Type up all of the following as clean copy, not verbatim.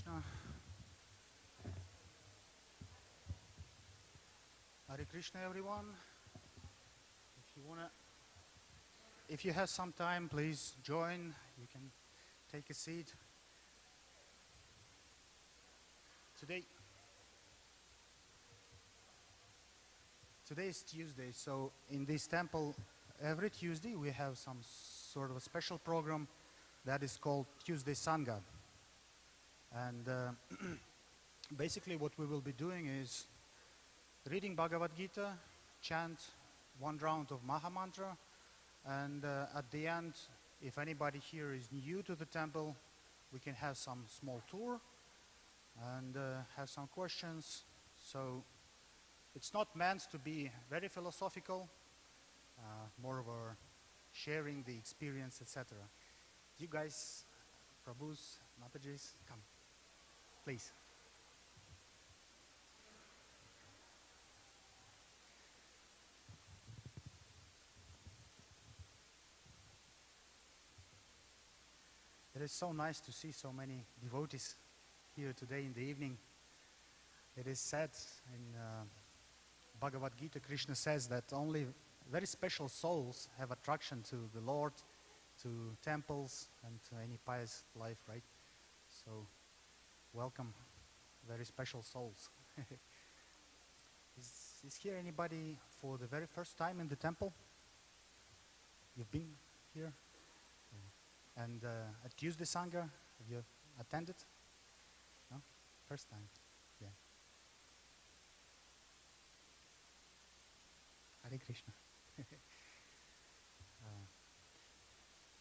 Krishna. Hare Krishna, everyone. If you have some time, please join. You can take a seat. Today, today is Tuesday, so in this temple, every Tuesday we have some sort of a special program that is called Tuesday Sangha. And basically what we will be doing is reading Bhagavad Gita, chant one round of Maha Mantra, and at the end, if anybody here is new to the temple, we can have some small tour and have some questions. So it's not meant to be very philosophical, more of a sharing the experience, etc. You guys, Prabhus, Matajis, come, please. It is so nice to see so many devotees here today in the evening. It is said in Bhagavad Gita, Krishna says that only very special souls have attraction to the Lord, to temples, and to any pious life, right? So, welcome, very special souls. Is here anybody for the very first time in the temple? You've been here? And at Tuesday Sangha, have you attended? No? First time? Yeah. Hare Krishna.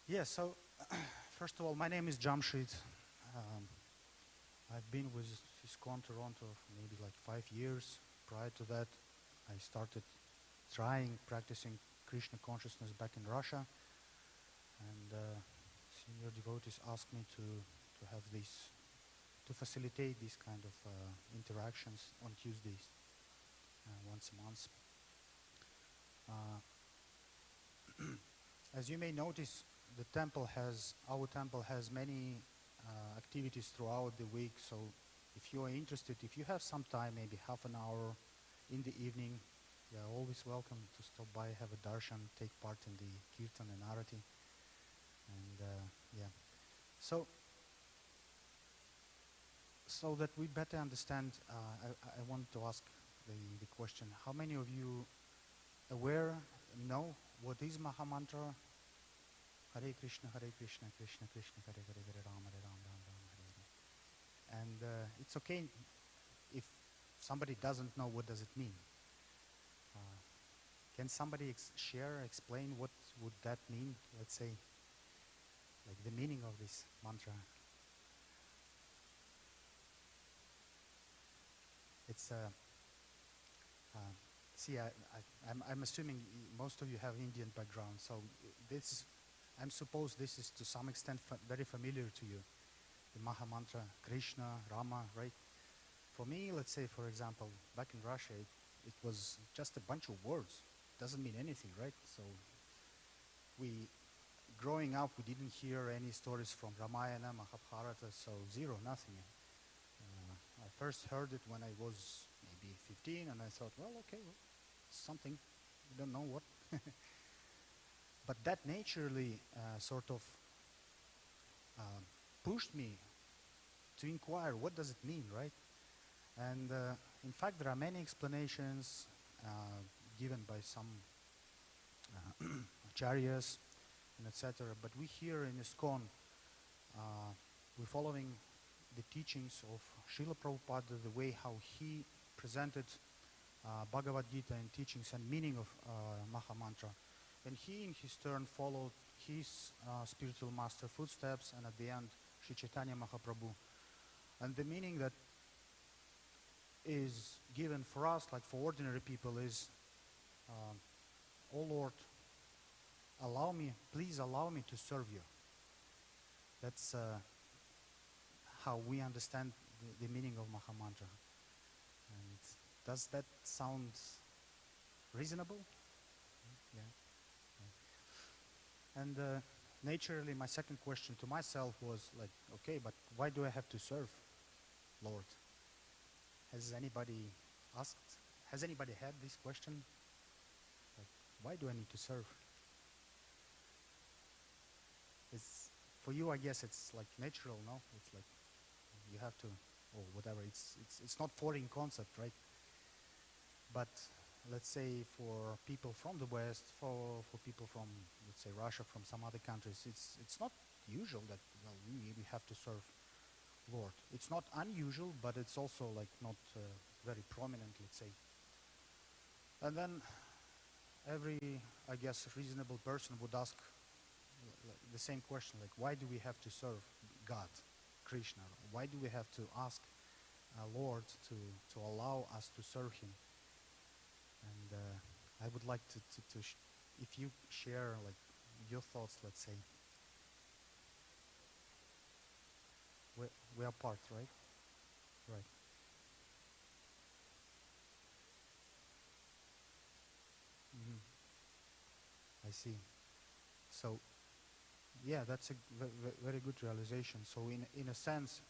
Yeah, so first of all, my name is Jamshid. I've been with ISKCON Toronto for maybe like 5 years. Prior to that, I started practicing Krishna consciousness back in Russia. And senior devotees asked me to have this, to facilitate these kind of interactions on Tuesdays, once a month. As you may notice, our temple has many activities throughout the week, so if you are interested, if you have some time, maybe half an hour in the evening, you are always welcome to stop by, have a darshan, take part in the kirtan and arati. And yeah, so that we better understand, I want to ask the question: how many of you know what is Maha Mantra? Hare Krishna, Krishna Krishna, Hare Hare, Hare Rama, Hare Rama, Rama Rama, Hare Hare. And it's okay if somebody doesn't know what does it mean. Can somebody explain what would that mean? Let's say, like the meaning of this mantra. It's see, I'm assuming most of you have Indian background, so I'm suppose this is to some extent very familiar to you. The Maha Mantra, Krishna, Rama, right? For me, let's say, for example, back in Russia, it was just a bunch of words. Doesn't mean anything, right? So growing up, we didn't hear any stories from Ramayana, Mahabharata, so zero, nothing. I first heard it when I was maybe 15, and I thought, well, okay, something, we don't know what. But that naturally sort of pushed me to inquire, what does it mean, right? And in fact, there are many explanations given by some acharyas and etc. But we here in ISKCON, we're following the teachings of Srila Prabhupada, the way how he presented Bhagavad Gita and teachings and meaning of Maha Mantra. And he, in his turn, followed his spiritual master footsteps, and at the end, Sri Chaitanya Mahaprabhu. And the meaning that is given for us, like for ordinary people, is, "Oh Lord, please allow me to serve you." That's how we understand the meaning of Maha Mantra. And does that sound reasonable? Yeah. And naturally, my second question to myself was like, okay, but why do I have to serve? Lord? Has anybody asked? Has anybody had this question? Like, why do I need to serve? It's for you, I guess it's like natural, no? It's like you have to, or whatever. It's not foreign concept, right? But let's say for people from the West, for people from, let's say, Russia, from some other countries, it's not usual that, well, we have to serve Lord. It's not unusual, but it's also like not very prominent, let's say. And then every, I guess, reasonable person would ask the same question, like, why do we have to serve God, Krishna? Why do we have to ask Lord to allow us to serve Him? And I would like to if you share like your thoughts, let's say. We are part, right? Right. Hmm. I see. So, yeah, that's a very good realization. So, in a sense,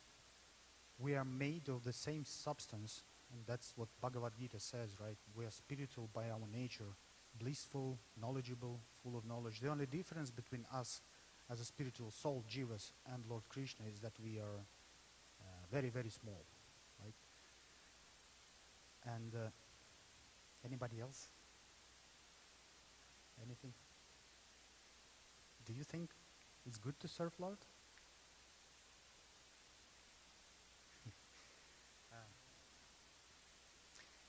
we are made of the same substance, and that's what Bhagavad Gita says, right? We are spiritual by our nature, blissful, knowledgeable, full of knowledge. The only difference between us as a spiritual soul, Jivas, and Lord Krishna is that we are very, very small, right? And anybody else? Anything? Do you think it's good to serve Lord?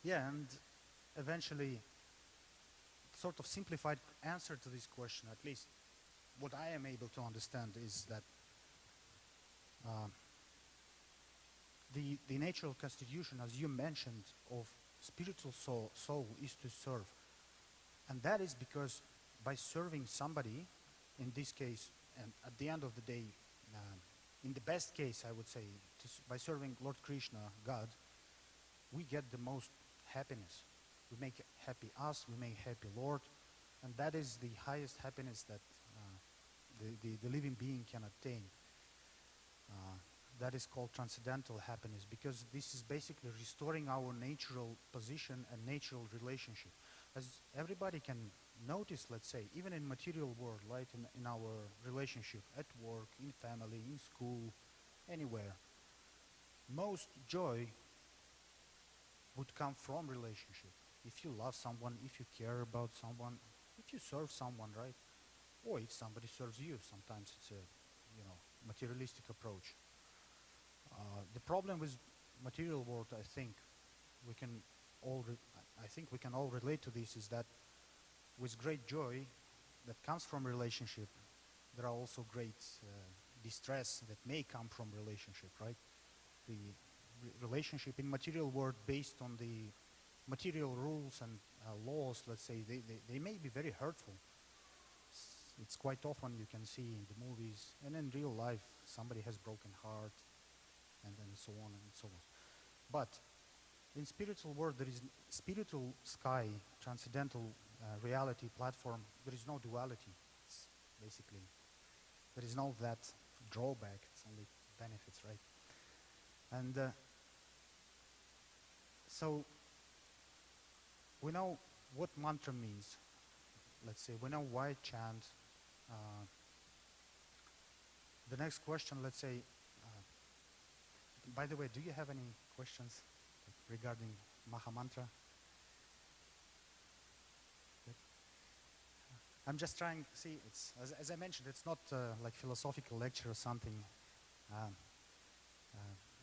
Yeah, and eventually, sort of simplified answer to this question, at least what I am able to understand, is that uh, the natural constitution, as you mentioned, of spiritual soul is to serve. And that is because by serving somebody, in this case, and at the end of the day, in the best case, I would say, by serving Lord Krishna, God, we get the most happiness. We make happy us, we make happy Lord, and that is the highest happiness that the living being can attain. That is called transcendental happiness, because this is basically restoring our natural position and natural relationship. As everybody can notice, let's say, even in material world, right, in our relationship, at work, in family, in school, anywhere, most joy would come from relationship. If you love someone, if you care about someone, if you serve someone, right, or if somebody serves you, sometimes it's a, materialistic approach. The problem with material world, I think, we can I think we can all relate to this, is that with great joy that comes from relationship, there are also great distress that may come from relationship, right? The relationship in material world based on the material rules and laws, let's say, they may be very hurtful. It's quite often you can see in the movies and in real life somebody has broken heart and then so on and so on. But in spiritual world, there is spiritual sky, transcendental reality platform. There is no duality. It's basically, there is no that drawback. It's only benefits, right? And so we know what mantra means. Let's say we know why chant. The next question, let's say. By the way, do you have any questions regarding Maha Mantra? I'm just trying. See, it's as I mentioned, it's not like philosophical lecture or something. Um,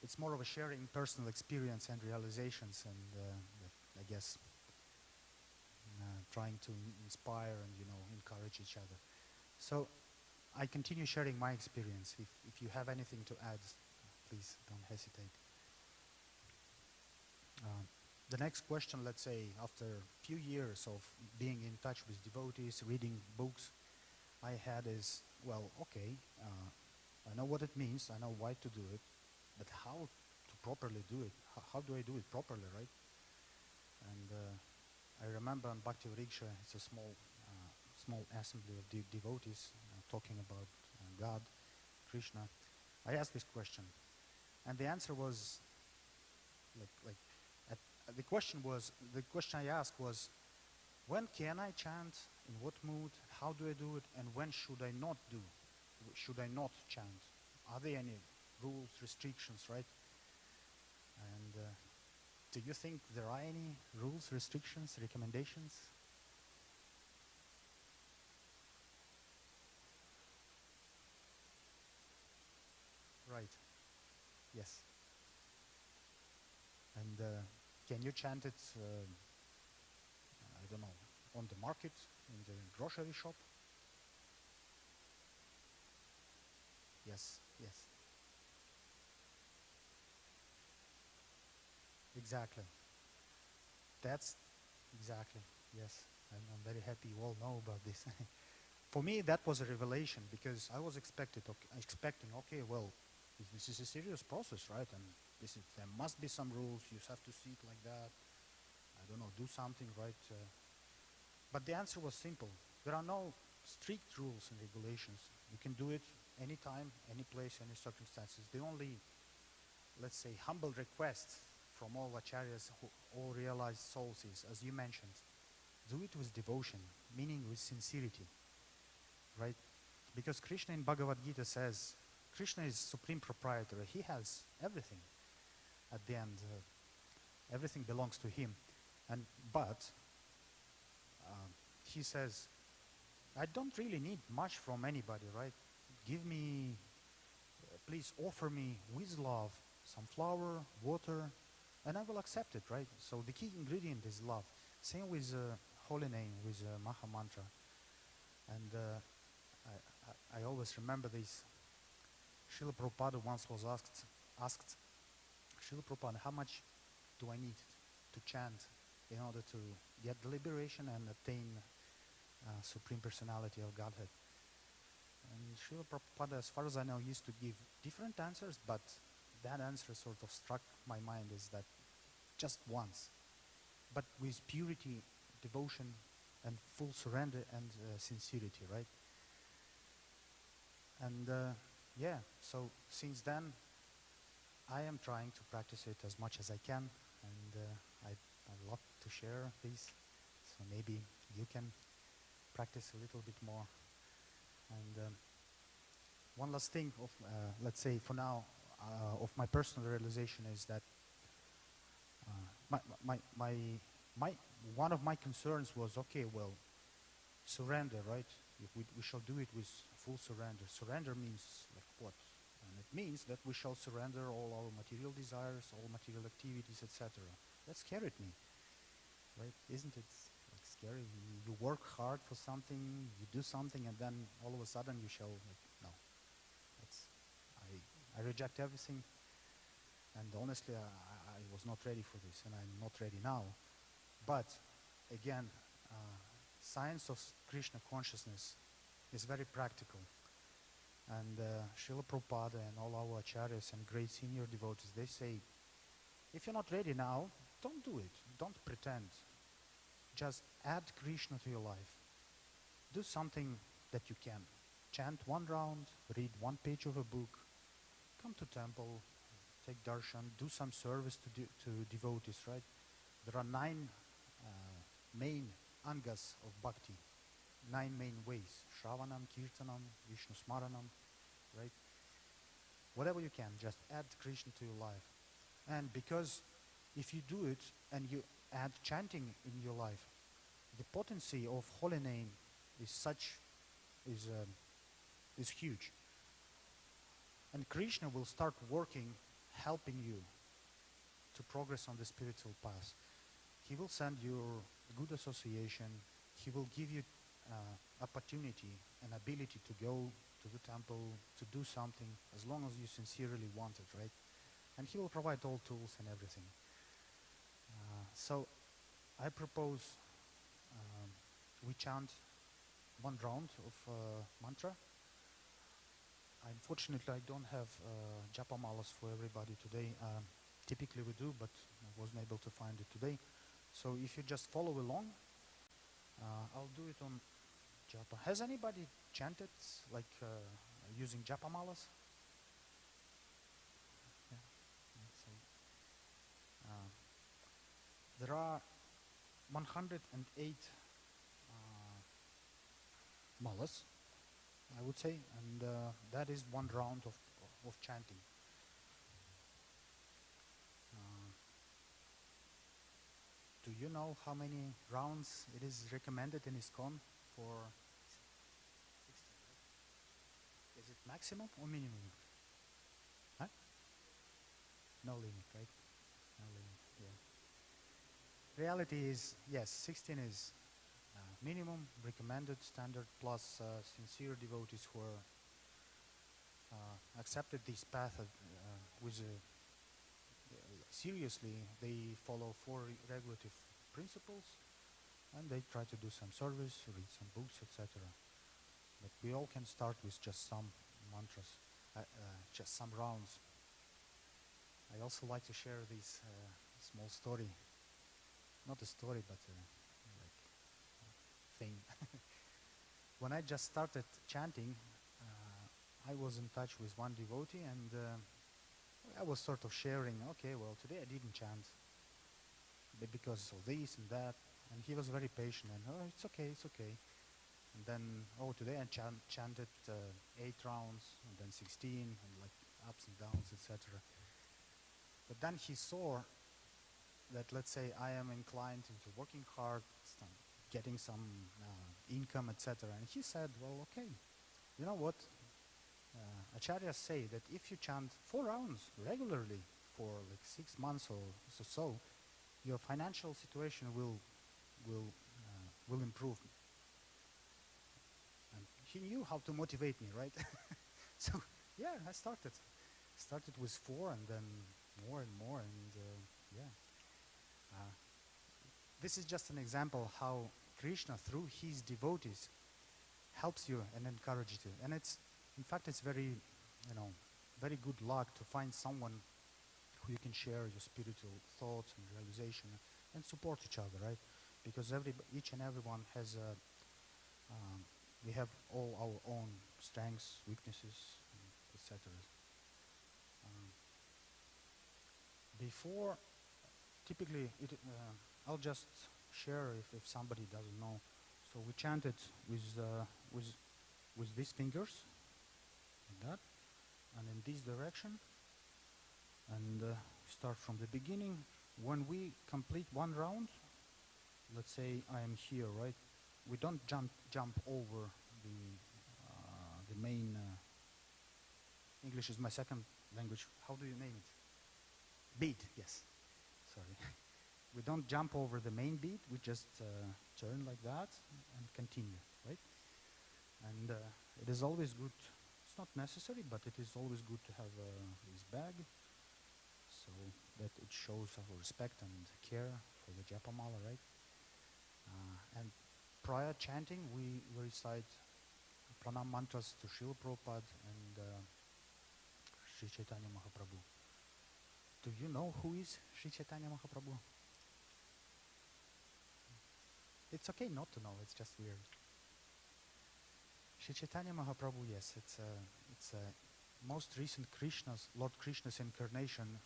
it's more of a sharing personal experience and realizations, and I guess trying to inspire and encourage each other. So I continue sharing my experience. If you have anything to add, please don't hesitate. The next question, let's say, after a few years of being in touch with devotees, reading books, I had is, well, okay, I know what it means, I know why to do it, but how to properly do it? How do I do it properly, right? And I remember on Bhakti Vriksha, it's a small assembly of devotees talking about God, Krishna. I asked this question, and the answer was like at, the question I asked was, when can I chant, in what mood, how do I do it, and when should I not should I not chant? Are there any rules, restrictions, right? And do you think there are any rules, restrictions, recommendations? Right, yes. And can you chant it, I don't know, on the market, in the grocery shop? Yes, yes, exactly. That's exactly, yes. I'm very happy you all know about this. For me, that was a revelation because I was expecting, okay, well, this is a serious process, right? And there must be some rules. You have to see it like that. I don't know, do something, right? But the answer was simple. There are no strict rules and regulations. You can do it anytime, any place, any circumstances. The only, let's say, humble request from all acharyas, all realized souls is, as you mentioned, do it with devotion, meaning with sincerity, right? Because Krishna in Bhagavad Gita says, Krishna is supreme proprietor. He has everything at the end. Everything belongs to him. But he says, I don't really need much from anybody, right? Give me, please offer me with love some flour, water, and I will accept it, right? So the key ingredient is love. Same with holy name, with Maha Mantra. And I always remember this. Srila Prabhupada once was asked, Srila Prabhupada, how much do I need to chant in order to get the liberation and attain Supreme Personality of Godhead? And Srila Prabhupada, as far as I know, used to give different answers, but that answer sort of struck my mind is that just once, but with purity, devotion, and full surrender and sincerity, right? And yeah, so since then, I am trying to practice it as much as I can, and I'd love to share this, so maybe you can practice a little bit more. And one last thing, let's say for now, of my personal realization is that one of my concerns was, okay, well, surrender, right? If we shall do it with full surrender. Surrender means like what? And it means that we shall surrender all our material desires, all material activities, etc. That scared me, right? Isn't it like scary? You work hard for something, you do something, and then all of a sudden you shall like, no. I reject everything, and honestly, I was not ready for this, and I'm not ready now. But again, science of Krishna consciousness is very practical. And Srila Prabhupada and all our acharyas and great senior devotees, they say, if you're not ready now, don't do it. Don't pretend. Just add Krishna to your life. Do something that you can. Chant one round, read one page of a book, come to temple, take darshan, do some service to devotees, right? There are 9 main angas of bhakti, 9 main ways: Shravanam, Kirtanam, Vishnu Smaranam, right? Whatever you can, just add Krishna to your life. And because if you do it and you add chanting in your life, the potency of holy name is huge. And Krishna will start working, helping you to progress on the spiritual path. He will send you good association. He will give you opportunity and ability to go to the temple, to do something, as long as you sincerely want it, right? And he will provide all tools and everything. So I propose we chant one round of mantra. Unfortunately, I don't have japa malas for everybody today. Typically we do, but I wasn't able to find it today. So if you just follow along, I'll do it on japa. Has anybody chanted like using japa malas? Yeah. So, There are 108 malas, I would say, and that is one round of chanting. Uh, do you know how many rounds it is recommended in ISKCON for 16, right? Is it maximum or minimum? Huh? No limit, right? No limit, yeah. Reality is, yes, 16 is minimum, recommended, standard, plus sincere devotees who are accepted this path with seriously. They follow four regulative principles, and they try to do some service, read some books, etc. But we all can start with just some mantras, just some rounds. I also like to share this small story, not a story, but like thing. When I just started chanting, I was in touch with one devotee, and I was sort of sharing, okay, well, today I didn't chant because of this and that, and he was very patient, and oh, it's okay, it's okay. And then, oh, today I chanted 8 rounds, and then 16, and like ups and downs, etc. But then he saw that, let's say, I am inclined into working hard, getting some income, etc. And he said, well, okay, you know what? Acharyas say that if you chant 4 rounds regularly for like 6 months or so, your financial situation will improve. And he knew how to motivate me, right? So yeah, I started with 4, and then more and more, and yeah. This is just an example how Krishna, through his devotees, helps you and encourages you. And it's, in fact, it's very, very good luck to find someone who you can share your spiritual thoughts and realization and support each other, right? Because each and everyone has we have all our own strengths, weaknesses, etc. Before, typically, I'll just share if somebody doesn't know. So we chanted with these fingers, like that, and in this direction, and start from the beginning. When we complete 1 round, let's say I am here, right? We don't jump over the main. English is my second language. How do you name it? Beat, yes. Sorry. We don't jump over the main beat. We just turn like that and continue, right? And it is always good. It's not necessary, but it is always good to have this bag, so that it shows our respect and care for the Japamala, right? And prior chanting, we recite pranam mantras to Srila Prabhupada and Sri Chaitanya Mahaprabhu. Do you know who is Sri Chaitanya Mahaprabhu? It's okay not to know, it's just weird. Sri Chaitanya Mahaprabhu, yes, it's most recent Lord Krishna's incarnation.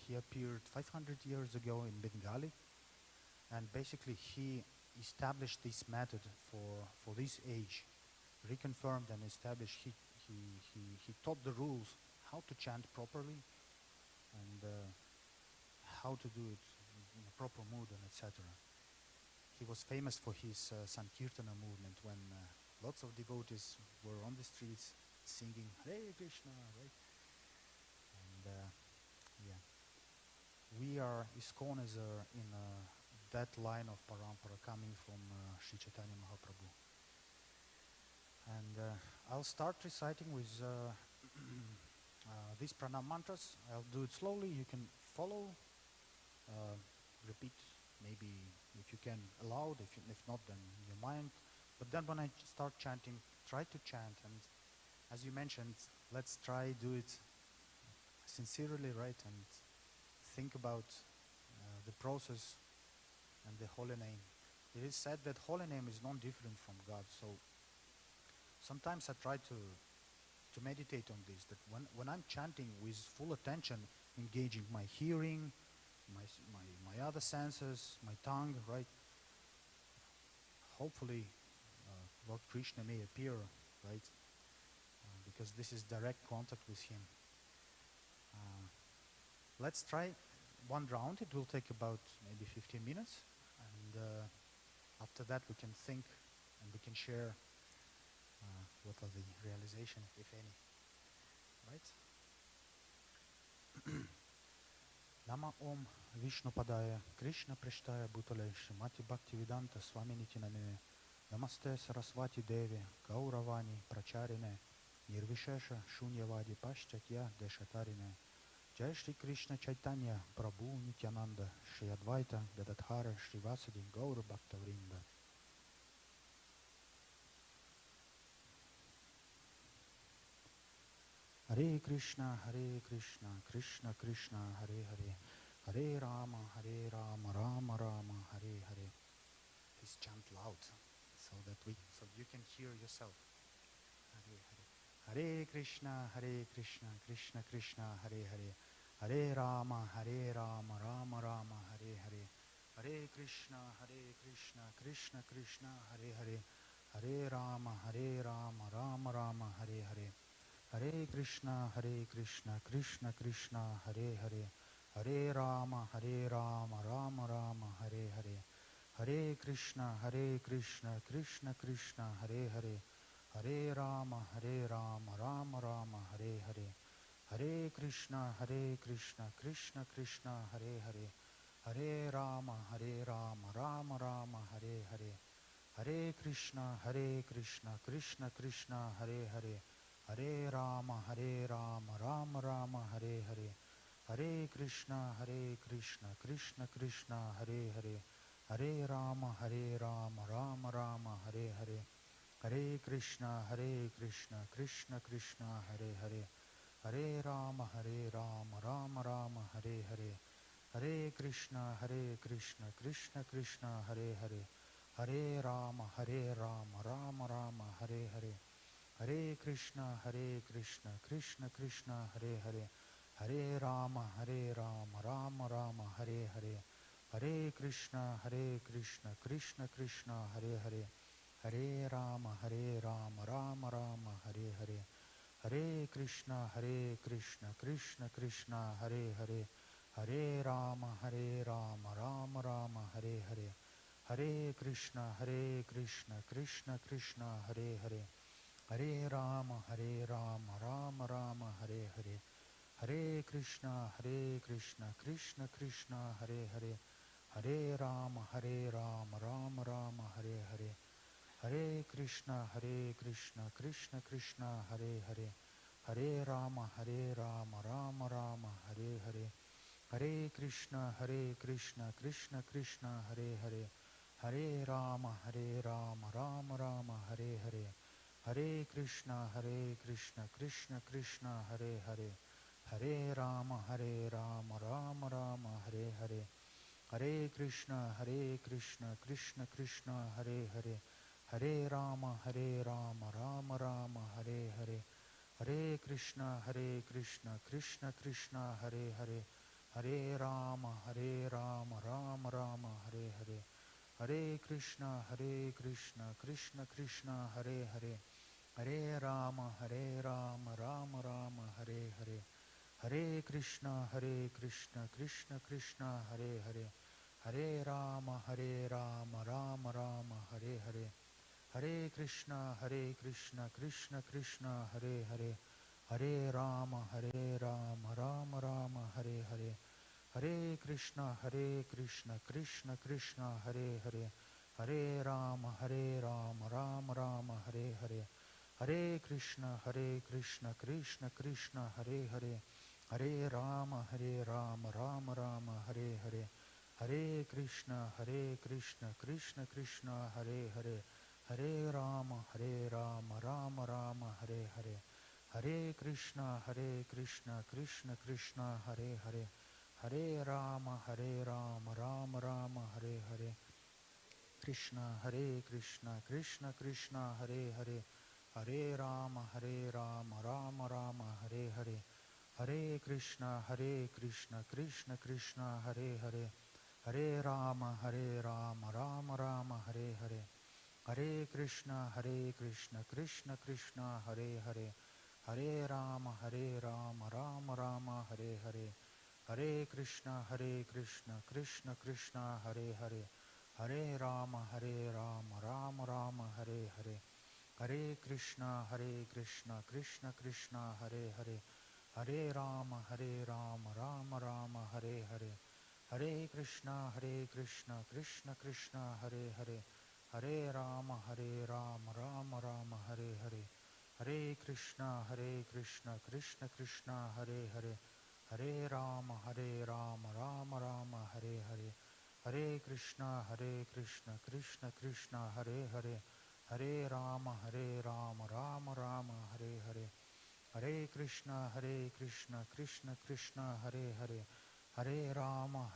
He appeared 500 years ago in Bengali, and basically he established this method for this age, reconfirmed and established. He taught the rules, how to chant properly, and how to do it in a proper mood, and etc. He was famous for his Sankirtana movement, when lots of devotees were on the streets singing Hare Krishna, right? And yeah, we are, ISKCON is in that line of parampara coming from Sri Chaitanya Mahaprabhu. And I'll start reciting with these pranam mantras. I'll do it slowly. You can follow, repeat, maybe if you can aloud, if not, then in your mind. But then when I start chanting, try to chant, and as you mentioned, let's try do it sincerely, right? And think about the process and the holy name. It is said that holy name is not different from God. So sometimes I try to meditate on this, that when I'm chanting with full attention, engaging my hearing, my other senses, my tongue, right? Hopefully, Lord Krishna may appear, right? Because this is direct contact with Him. Let's try one round. It will take about maybe 15 minutes. And after that, we can think and we can share what are the realization, if any. Right? Nama Om Vishnu Padaya Krishna Prishtaya Bhutale Shrimati Bhaktivedanta Swaminiti Namine Namaste Saraswati Devi Gauravani Pracharine Nirvishesha Shunyavadi Paschatya Deshatarine Jai Shri Krishna Chaitanya Prabhu Nityananda Shri Advaita Gadadhara Shri Vasadi Gaura Bhaktavrinda. Hare Krishna, Krishna Krishna, Hare Hare, Hare Rama, Rama Rama, Hare Hare. Please chant loud so you can hear yourself. Hare Hare. Hare Krishna, Krishna Krishna, Hare Hare, Hare Rama, Rama Rama, Hare Hare. Hare Krishna, Krishna Krishna, Hare Hare, Hare Rama, Rama Rama, Hare Hare. Hare Krishna, Krishna Krishna, Hare Hare, Hare Rama, Rama Rama, Hare Hare. Hare Krishna, Krishna Krishna, Hare Hare, Hare Rama, Rama Rama, Hare Hare. Hare Krishna, Krishna Krishna, Hare Hare, Hare Rama, Rama Rama, Hare Hare. Hare Krishna, Krishna Krishna, Hare Hare, Hare Rama, Rama Rama, Hare Hare. Hare Krishna, Krishna Krishna, Hare Hare, Hare Rama, Rama Rama, Hare Hare. Hare Krishna, Krishna Krishna, Hare Hare, Hare Rama, Rama Rama, Hare Hare. Hare Krishna, Krishna Krishna, Hare Hare, Hare Rama, Rama Rama, Hare Hare. Hare Krishna, Krishna Krishna, Hare Hare, Hare Rama, Rama Rama, Hare Hare. Hare Krishna, Krishna Krishna, Hare Hare, Hare Rama, Rama Rama, Hare Hare. Hare Krishna, Krishna Krishna, Hare Hare, Hare Rama, Rama Rama, Hare Hare. Hare Krishna, Krishna Krishna, Hare Hare, Hare Rama, Rama Rama, Hare Hare. Hare Krishna, Krishna Krishna, Hare Hare, Hare Rama, Rama Rama, Hare Hare. Hare Krishna, Krishna Krishna, Hare Hare, Hare Rama, Rama Rama, Hare Hare. Hare Krishna, Krishna Krishna, Hare Hare, Hare Rama, Rama Rama, Hare Hare. Hare Krishna, Krishna Krishna, Hare Hare, Hare Rama, Rama Rama, Hare Hare. Hare Krishna, Krishna Krishna, Hare Hare, Hare Rama, Rama Rama, Hare Hare. Hare Krishna, Krishna Krishna, Hare Hare, Hare Rama, Rama Rama, Hare Hare. Hare Krishna, Krishna Krishna, Hare Hare, Hare Rama, Rama Rama, Hare Hare. Hare Krishna, Krishna Krishna, Hare Hare, Hare Rama, Rama Rama, Hare Hare. Hare Krishna, Krishna Krishna, Hare Hare, Hare Rama, Rama Rama, Hare Hare. Hare Krishna, Krishna Krishna, Hare Hare, Hare Rama, Rama Rama, Hare Hare. Hare Krishna, Krishna Krishna, Hare Hare, Hare Rama, Rama Rama, Hare Hare. Hare Krishna, Krishna Krishna, Hare Hare, Hare Rama, Rama Rama, Hare Hare. Hare Krishna, Krishna Krishna, Hare Hare, Hare Rama, Rama Rama, Hare Hare. Krishna, Krishna Krishna, Hare Hare, Hare Rama, Rama Rama, Hare Hare. Hare Krishna, Krishna Krishna, Hare Hare, Hare Rama, Rama Rama, Hare Hare, Hare Krishna, Krishna Krishna, Hare Hare, Hare Rama, Rama Rama, Hare Hare, Hare Krishna, Krishna Krishna, Hare Hare, Hare Rama, Rama Rama, Hare Hare, Hare Krishna, Krishna Krishna, Hare Hare, Hare Rama, Rama Rama, Hare Hare, Hare Krishna, Krishna Krishna, Hare Hare, Hare Rama, Rama Rama, Hare Hare, Hare Krishna, Krishna Krishna, Hare Hare, Hare Rama, Rama Rama, Hare Hare, Hare Krishna, Krishna Krishna, Hare Hare, Hare Rama, Rama Rama, Hare Hare, Hare Krishna, Krishna Krishna, Hare Hare, Hare Rama,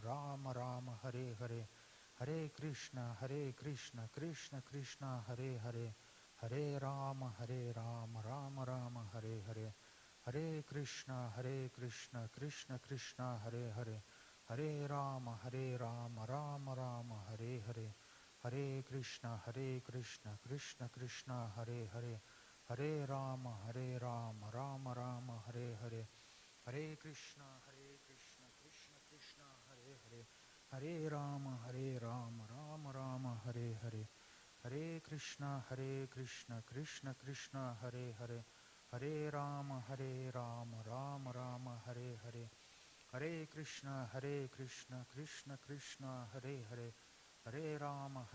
Rama Rama, Hare Hare, Hare Krishna, Krishna Krishna, Hare Hare, Hare Rama, Rama Rama, Hare Hare, Hare Krishna, Krishna Krishna, Hare Hare, Hare Rama, Rama Rama, Hare Hare, Hare Krishna, Krishna Krishna, Hare Hare, Hare Rama, Rama Rama, Hare Hare, Hare Krishna, Krishna Krishna, Hare Hare, Hare Rama, Rama Rama, Hare Hare, Hare Krishna, Krishna Krishna, Hare Hare, Hare Rama, Rama Rama, Hare Hare, Hare Krishna, Krishna Krishna, Hare Hare, Hare Rama,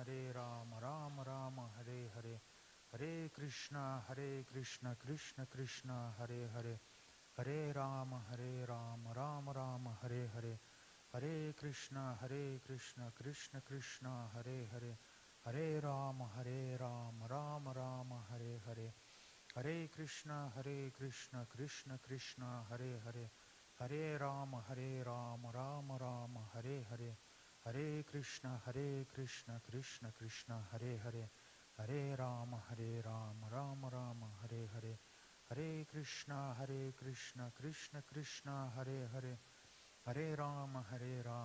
Rama Rama, Hare Hare, Hare Krishna, Krishna Krishna, Hare Hare, Hare Rama, Rama Rama, Hare Hare, Hare Krishna, Krishna Krishna, Hare Hare, Hare Rama, Rama Rama, Hare Hare, Hare Krishna, Krishna Krishna, Hare Hare, Hare Rama, Rama Rama, Hare Hare, Hare Krishna, Krishna Krishna, Hare Hare, Hare Rama, Rama Rama, Hare Hare, Hare Krishna, Krishna Krishna, Hare Hare, Hare Rama,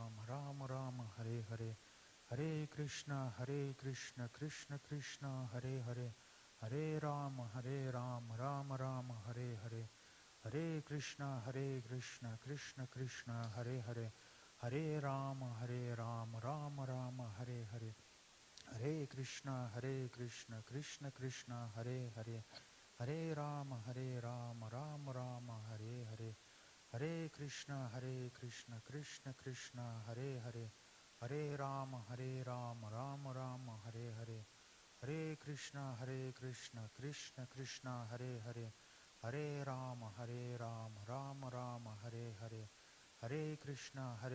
Rama Rama, Hare Hare, Hare Krishna, Krishna Krishna, Hare Hare, Hare Rama, Rama Rama, Hare Hare, Hare Krishna, Krishna Krishna, Hare Hare, Hare Rama, Rama Rama, Hare Hare, Hare Krishna, Krishna Krishna, Hare Hare, Hare Rama, Rama Rama, Hare Hare, Hare Krishna, Krishna Krishna, Hare Hare, Hare Rama, Rama Rama, Hare Hare, Hare Krishna, Krishna Krishna, Hare Hare, Hare Rama, Rama Rama, Hare Hare, Hare Krishna,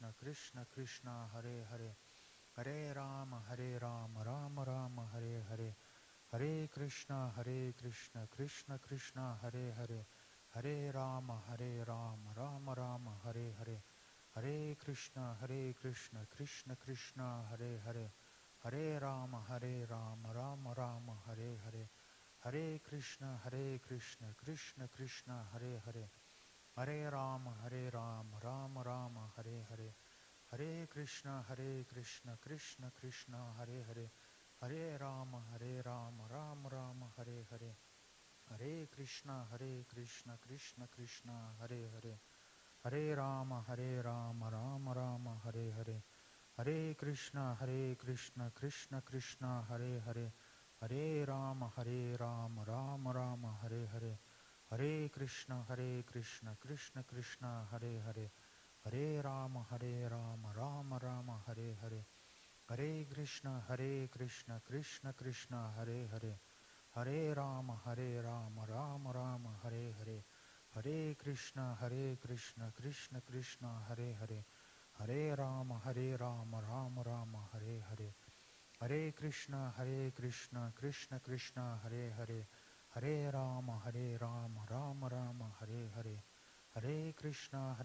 Krishna Krishna, Hare Hare, Hare Rama, Rama Rama, Hare Hare, Hare Krishna, Krishna Krishna, Hare Hare, Hare Rama, Rama Rama, Hare Hare, Hare Krishna, Krishna Krishna, Hare Hare, Hare Rama, Rama Rama, Hare Hare, Hare Krishna, Krishna Krishna, Hare Hare, Hare Rama, Rama Rama, Hare Hare, Hare Krishna, Krishna Krishna, Hare Hare, Hare Rama, Rama Rama, Hare Hare, Hare Krishna, Krishna Krishna, Hare Hare, Hare Rama, Rama Rama, Hare Hare, Hare Krishna, Krishna Krishna, Hare Hare, Hare Rama, Rama Rama, Hare Hare, Hare Krishna, Krishna Krishna, Hare Hare, Hare Rama, Rama Rama, Hare Hare, Hare Krishna, Krishna Krishna, Hare Hare, Hare Rama, Rama Rama, Hare Hare, Hare Krishna, Krishna Krishna, Hare Hare, Hare Rama, Rama Rama, Hare Hare, Hare Krishna, Krishna Krishna, Hare Hare, Hare Rama, Rama Rama, Hare Hare, Hare Krishna,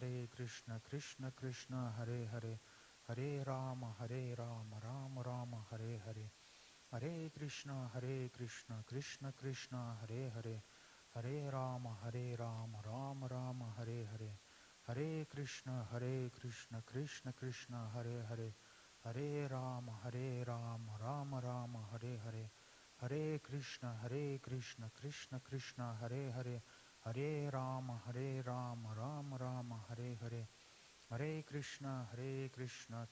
Krishna Krishna, Hare Hare, Hare Rama, Rama Rama, Hare Hare, Hare Krishna, Krishna Krishna, Hare Hare, Hare Rama, Rama Rama, Hare Hare. Hare Krishna, Krishna Krishna, Hare Hare. Hare Rama, Rama Rama, Hare Hare. Hare Krishna, Krishna Krishna, Hare Hare. Hare Rama, Rama Rama, Hare Hare. Hare Krishna,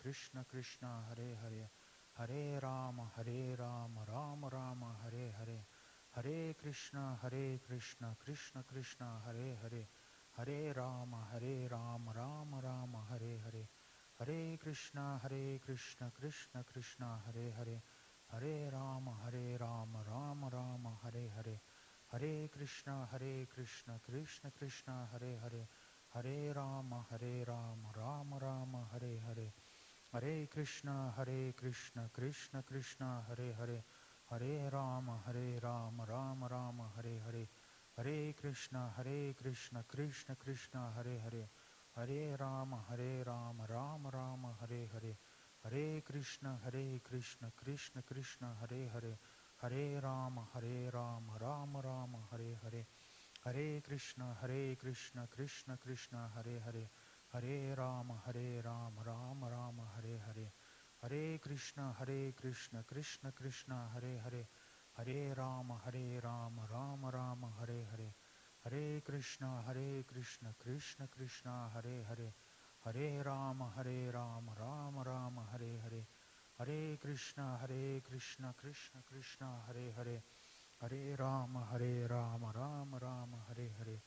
Krishna Krishna, Hare Hare. Hare Rama, Rama Rama, Hare Hare. Hare Krishna, Krishna Krishna, Hare Hare. Hare Rama, Rama Rama, Hare Hare. Hare Krishna, Krishna Krishna, Hare Hare. Hare Rama, Rama Rama, Hare Hare. Hare Krishna, Krishna Krishna, Hare Hare. Hare Rama, Rama Rama, Hare Hare. Hare Krishna, Krishna Krishna, Hare Hare. Hare Rama, Rama Rama, Hare Hare. Hare Krishna, Krishna Krishna, Hare Hare. Hare Rama, Rama Rama, Hare Hare. Hare Krishna, Krishna Krishna, Hare Hare. Hare Rama, Rama Rama, Hare Hare. Hare Krishna, Krishna Krishna, Hare Hare. Hare Rama, Rama Rama, Hare Hare. Hare Krishna, Krishna Krishna, Hare Hare. Hare Rama, Rama Rama, Hare Hare. Hare Krishna, Krishna Krishna, Hare Hare. Hare Rama, Rama Rama, Hare Hare. Hare Krishna, Krishna Krishna, Hare Hare. Hare Rama, Rama Rama, Hare Hare. Hare Krishna, Krishna Krishna, Hare Hare. Hare Rama, Rama Rama, Hare Hare. Hare Krishna, Krishna Krishna, Hare Hare. Hare Rama, Rama Rama, Hare Hare.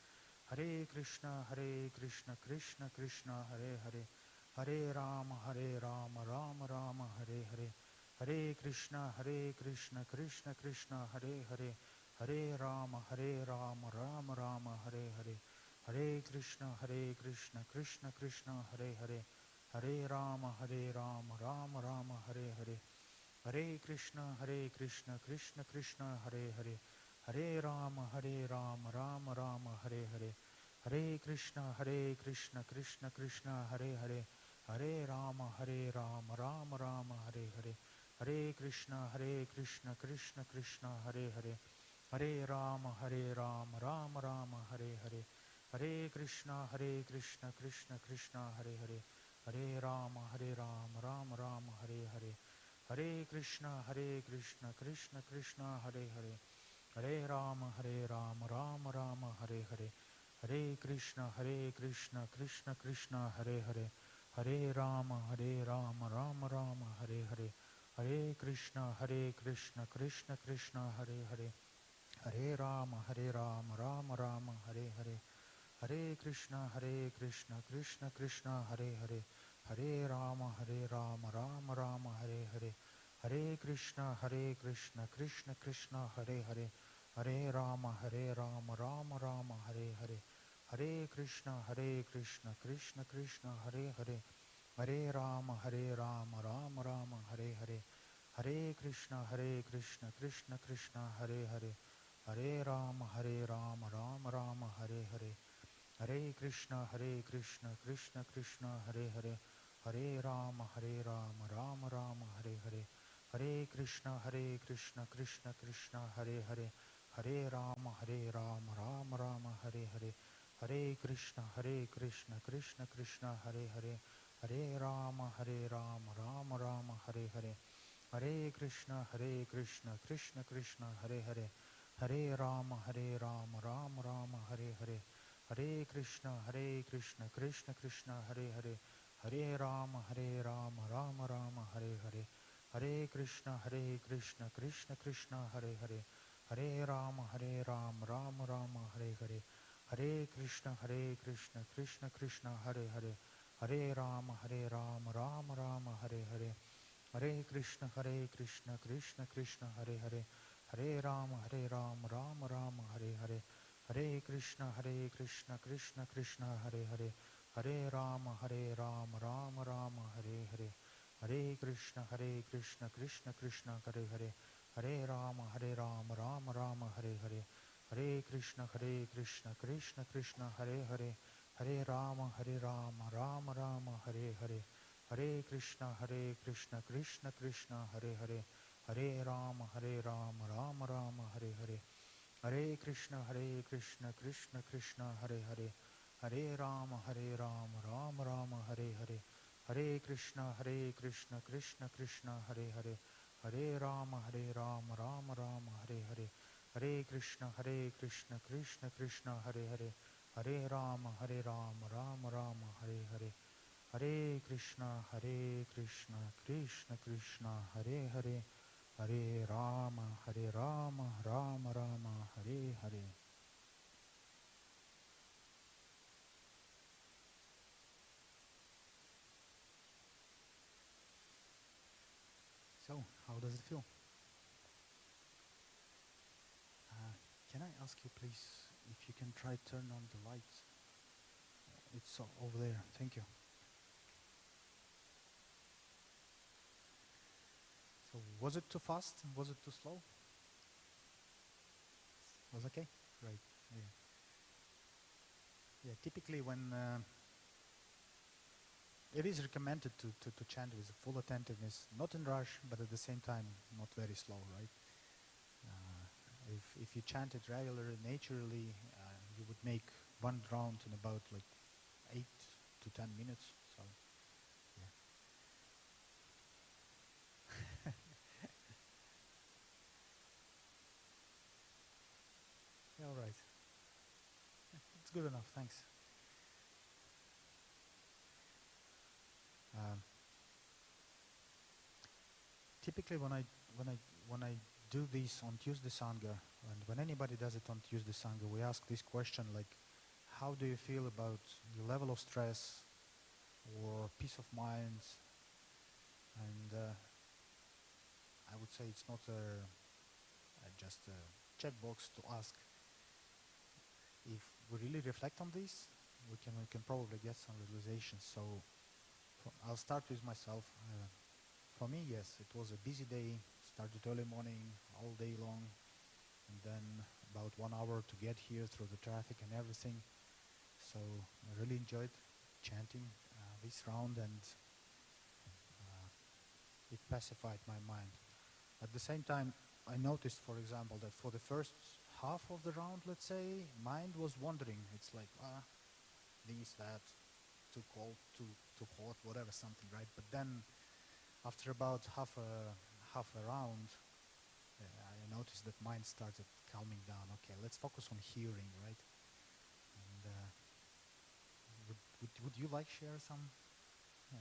Hare Krishna, Krishna Krishna, Hare Hare. Hare Rama, Rama Rama, Hare Hare. Hare Krishna, Krishna Krishna, Hare Hare. Hare Rama, Rama Rama, Hare Hare. Hare Krishna, Krishna Krishna, Hare Hare. Hare Rama, Rama Rama, Hare Hare. Hare Krishna, Krishna Krishna, Hare Hare. Hare Rama, Rama Rama, Hare Hare. Hare Krishna, Krishna Krishna, Hare Hare. Hare Rama, Rama Rama, Hare Hare. Hare Krishna, Krishna Krishna, Hare Hare. Hare Rama, Rama Rama, Hare Hare. Hare Krishna, Krishna Krishna, Hare Hare. Hare Rama, Rama Rama, Hare Hare. Hare Krishna, Krishna Krishna, Hare Hare. Hare Rama, Rama Rama, Hare Hare. Hare Krishna, Krishna Krishna, Hare Hare. Hare Rama, Rama Rama, Hare Hare. Hare Krishna, Krishna Krishna, Hare Hare. Hare Rama, Rama Rama, Hare Hare. Hare Krishna, Krishna Krishna, Hare Hare. Hare Rama, Rama Rama, Hare Hare. Hare Krishna, Krishna Krishna, Hare Hare. Hare Rama, Rama Rama, Hare Hare. Hare Krishna, Krishna Krishna, Hare Hare. Hare Rama, Rama Rama, Hare Hare. Hare Krishna, Krishna Krishna, Hare Hare. Hare Rama, Rama Rama, Hare Hare. Hare Krishna, Krishna Krishna, Hare Hare. Hare Rama, Rama Rama, Hare Hare. Hare Krishna, Krishna Krishna, Hare Hare. Hare Rama, Rama Rama, Hare Hare. Hare Krishna, Krishna Krishna, Hare Hare. Hare Rama, Rama Rama, Hare Hare. Hare Krishna, Krishna Krishna, Hare Hare. Hare Rama, Rama Rama, Hare Hare. Hare Krishna, Krishna Krishna, Hare Hare. Hare Rama, Rama Rama, Hare Hare. Hare Krishna, Krishna Krishna, Hare Hare. Hare Rama, Rama Rama, Hare Hare. Hare Krishna, Krishna Krishna, Hare Hare. Hare Rama, Rama Rama, Hare Hare. Hare Krishna, Krishna Krishna, Hare Hare. Hare Rama, Rama Rama, Hare Hare. Hare Krishna, Krishna Krishna, Hare Hare. Hare Rama, Rama Rama, Hare Hare. Hare Krishna, Krishna Krishna, Hare Hare. Hare Rama, Rama Rama, Hare Hare. Hare Krishna, Krishna Krishna, Hare Hare, Hare Rama, Rama Rama, Hare Hare, Hare Krishna, Krishna Krishna, Hare Hare, Hare Rama, Rama Rama, Hare Hare, Hare Krishna, Krishna Krishna, Hare Hare, Hare Rama, Rama Rama, Hare Hare, Hare Krishna, Krishna Krishna, Hare Hare, Hare Rama, Rama Rama, Hare Hare. So, how does it feel? Can I ask you, please, if you can try turn on the lights? It's over there. Thank you. So, was it too fast? Was it too slow? Was okay? Great. Yeah. Yeah. Typically, when it is recommended to chant with full attentiveness, not in rush, but at the same time, not very slow, right? If you chant it regularly, naturally, you would make one round in about like 8 to 10 minutes. So, yeah. Yeah, all right. It's good enough. Thanks. Um, Typically, when I do this on Tuesday Sangha, and when anybody does it on Tuesday Sangha, we ask this question like, how do you feel about your level of stress or peace of mind? And I would say it's not just a checkbox to ask. If we really reflect on this, we can probably get some realizations. So I'll start with myself. For me, yes, it was a busy day. Started early morning, all day long, and then about 1 hour to get here through the traffic and everything. So I really enjoyed chanting this round, and it pacified my mind. At the same time, I noticed, for example, that for the first half of the round, let's say, mind was wandering. It's like, this, that, too cold, too hot, whatever, something, right? But then, after about half a round, I noticed that mind started calming down. Okay, let's focus on hearing, right? And would you like share some? Yeah.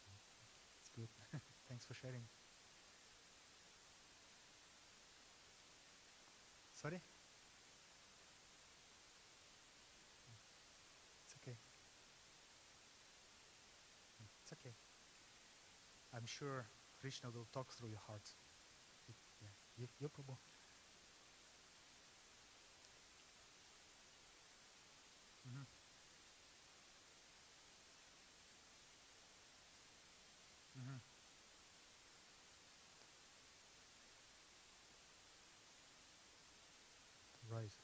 Yeah, it's good. Thanks for sharing. Sorry? It's okay. It's okay. I'm sure Krishna will talk through your heart. Yeah. You, Prabhu. Mm-hmm. Mm-hmm. Right.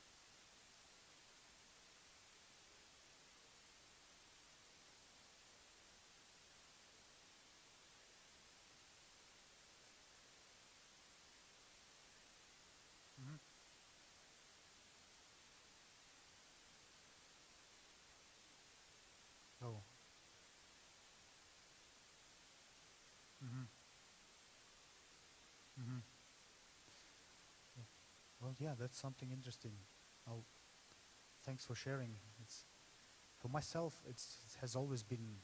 Mm-hmm. Oh. Mm-hmm. Mm-hmm. Yeah. Well, yeah, that's something interesting. Oh, thanks for sharing. It's for myself. It has always been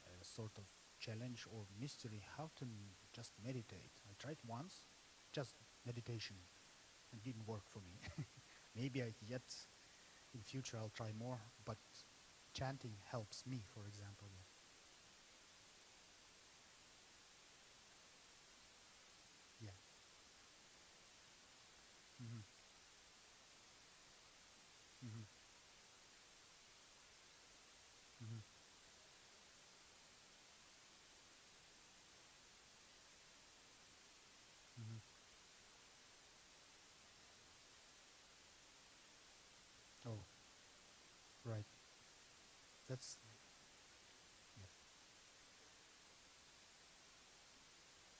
a sort of challenge or mystery how to just meditate. I tried once, just meditation, and didn't work for me. Maybe yet in future I'll try more, but chanting helps me, for example. Yeah. Yeah. Mm-hmm. Mm-hmm. Mm-hmm. Mm-hmm. that's yes.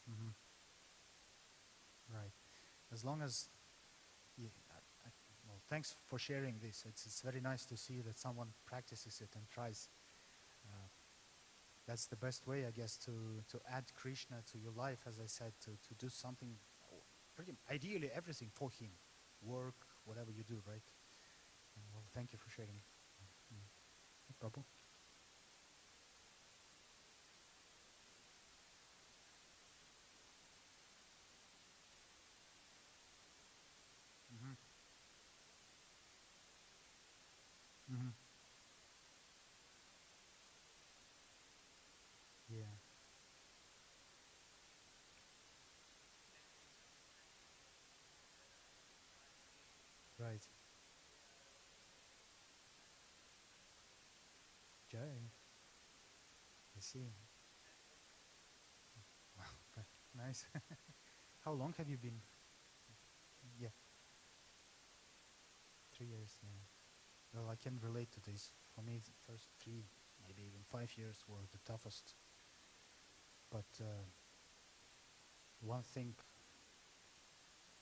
Hmm. Right. As long as, yeah, well, thanks for sharing this. It's very nice to see that someone practices it and tries. Uh, that's the best way, I guess, to add Krishna to your life, as I said, to do something, pretty ideally everything for him, work, whatever you do, right? And well, thank you for sharing. Mm, no problem. Hmm. Hmm. Yeah. Right. Jai. I see. Wow. Nice. How long have you been? Yeah, 3 years. Yeah. Well, I can relate to this. For me, the first 3, maybe even 5 years were the toughest. But one thing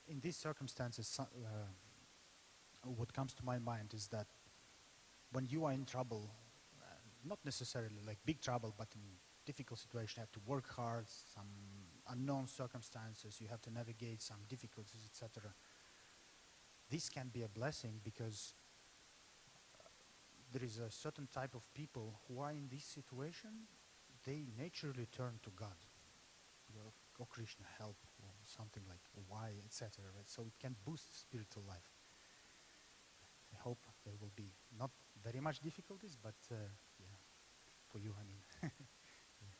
in these circumstances, what comes to my mind is that when you are in trouble, not necessarily like big trouble, but in difficult situation, you have to work hard, some unknown circumstances, you have to navigate some difficulties, etc. This can be a blessing because there is a certain type of people who are in this situation, they naturally turn to God. Oh Krishna, help, or something like why, etc. Right? So it can boost spiritual life. I hope there will be not very much difficulties, but yeah, for you, I mean. Yeah.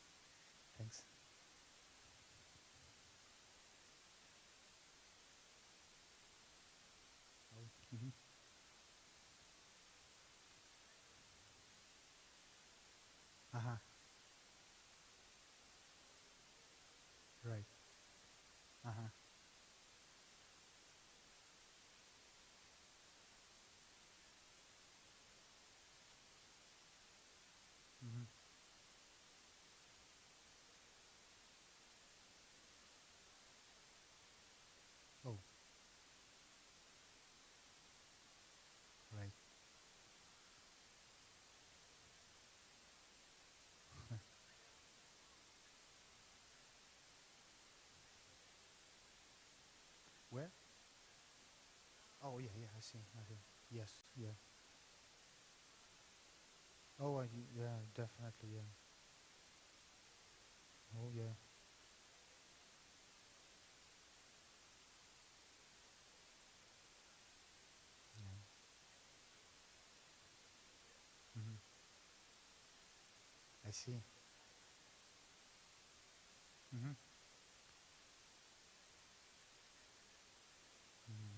Thanks. Oh. Hmm. Uh-huh. Right. Uh-huh. Hmm. Oh, right. Where? Oh, yeah, yeah, I see. I see. Yes, yeah. Oh, yeah, definitely, yeah. Oh, yeah. Yeah. Hmm. I see. Hmm. Hmm.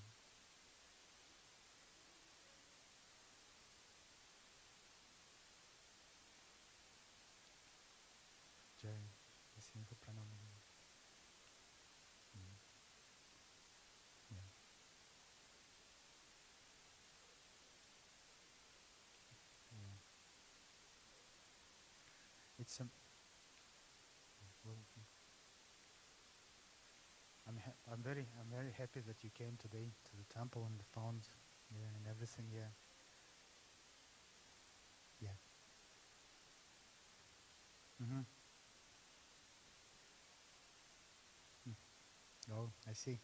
Jai. I see. Pranam. Mm. Yeah. Yeah. It's well, I'm very happy that you came today to the temple and found, yeah, and everything. Yeah. Yeah. Mm-hmm. Mm. Oh, I see.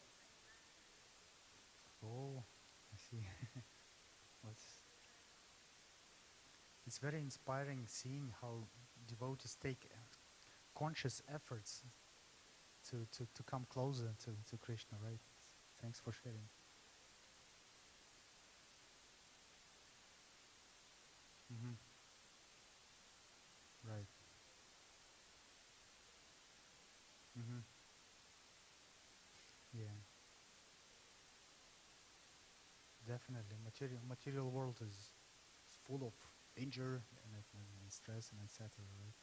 Oh, I see. Well, it's very inspiring seeing how devotees take conscious efforts to come closer to Krishna, right? Thanks for sharing. Mm-hmm. Right. Mm-hmm. Yeah, definitely. Material world is full of danger and stress and etc. Right?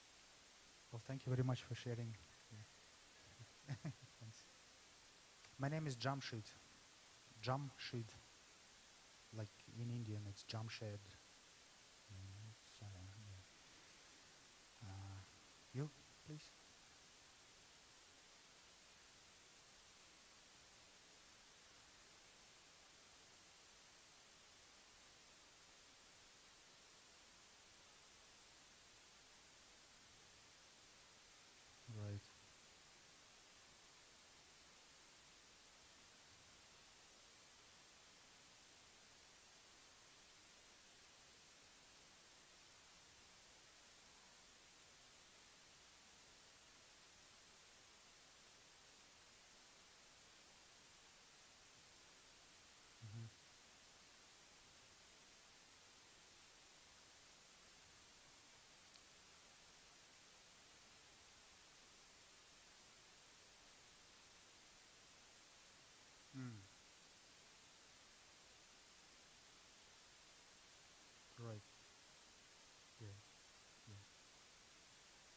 Well, thank you very much for sharing. Yeah. Thanks. My name is Jamshid. Jamshid, like in Indian, it's Jamshed. Yeah, it's, yeah. You, please. Right. Hmm. Mm. Right. Yeah. Yeah.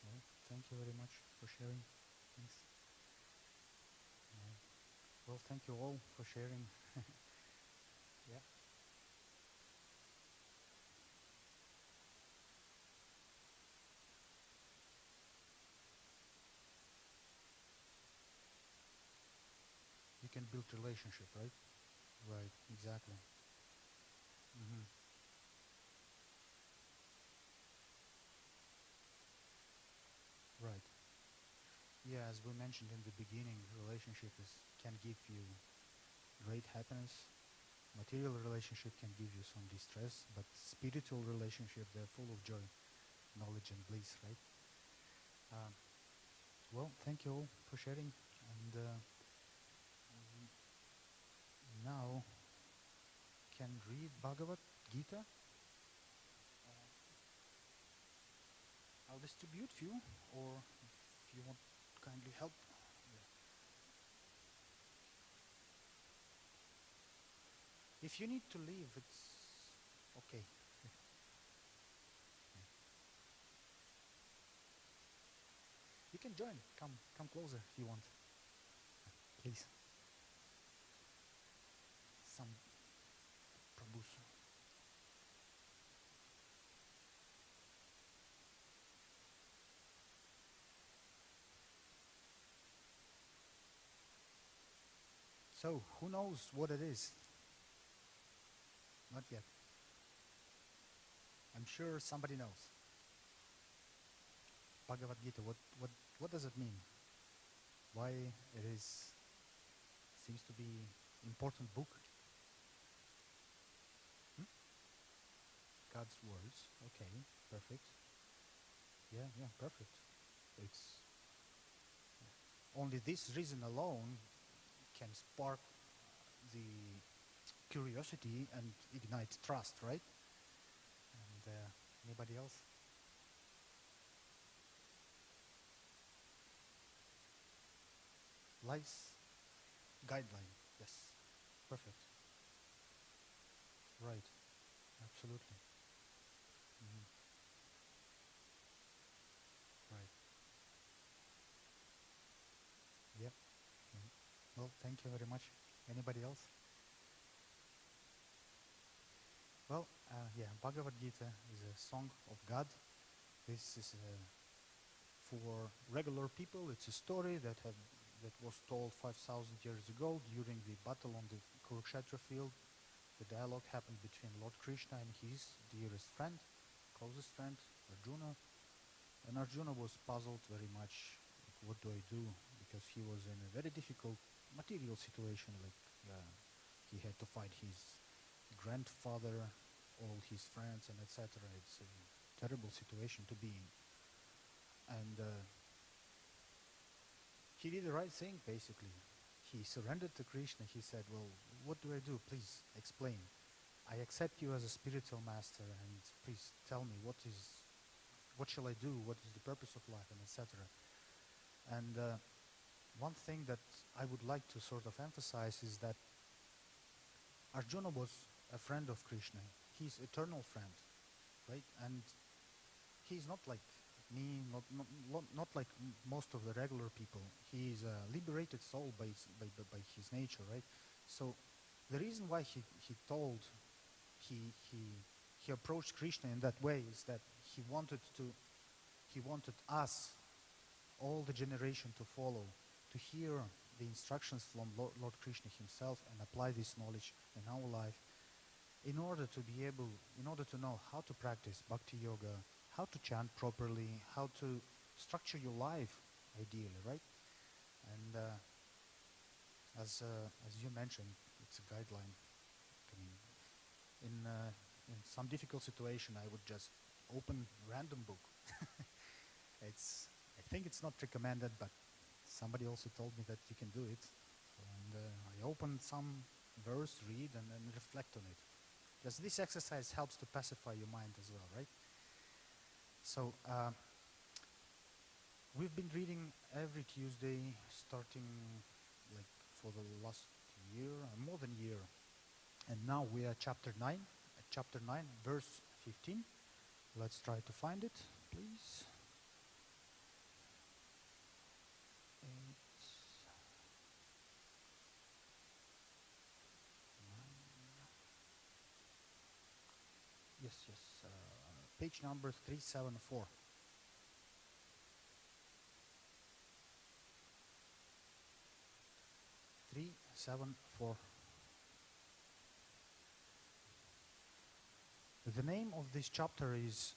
Well, thank you very much for sharing. Thanks. Yeah. Well, thank you all for sharing. Yeah. You can build relationship, right? Right. Exactly. Hmm. Right. Yeah, as we mentioned in the beginning, relationship is can give you great happiness. Material relationship can give you some distress, but spiritual relationship, they're full of joy, knowledge, and bliss, right? Um, well, thank you all for sharing. And now, can read Bhagavad Gita. I'll distribute few, or if you want, kindly help. Yeah. If you need to leave, it's okay. Yeah. You can join. Come closer if you want, please. Some Prabhus. So, who knows what it is? Not yet. I'm sure somebody knows. Bhagavad Gita. What does it mean? Why it is seems to be important book? Hmm? God's words. Okay, perfect. Yeah, yeah, perfect. It's only this reason alone can spark the curiosity and ignite trust, right? And anybody else? Life's guideline. Yes, perfect. Right. Absolutely. Hmm. Right. Yep. Yeah. Well, thank you very much. Anybody else? Well, yeah, Bhagavad Gita is a song of God. This is for regular people. It's a story that was told 5,000 years ago during the battle on the Kurukshetra field. The dialogue happened between Lord Krishna and his dearest friend, closest friend, Arjuna. And Arjuna was puzzled very much, like, what do I do? Because he was in a very difficult material situation, like he had to fight his grandfather, all his friends, and etc. It's a terrible situation to be in. And he did the right thing, basically. He surrendered to Krishna. He said, well, what do I do? Please explain. I accept you as a spiritual master, and please tell me what shall I do? What is the purpose of life, and etc. And one thing that I would like to sort of emphasize is that Arjuna was a friend of Krishna. He's eternal friend, right? And he's not like me, not like most of the regular people. He is a liberated soul by his nature, right? So the reason why he, he, he approached Krishna in that way is that he wanted us all the generation to follow, to hear the instructions from Lord Krishna himself and apply this knowledge in our life in order to be able, in order to know how to practice bhakti yoga, how to chant properly, how to structure your life ideally, right? And as you mentioned, it's a guideline. I mean, in some difficult situation, I would just open random book. I think it's not recommended, but somebody also told me that you can do it. And I opened some verse, read, and then reflect on it. Because this exercise helps to pacify your mind as well, right? So we've been reading every Tuesday, starting like for the last year, more than a year. And now we are at chapter 9, verse 15. Let's try to find it, please. Yes, page number 374. The name of this chapter is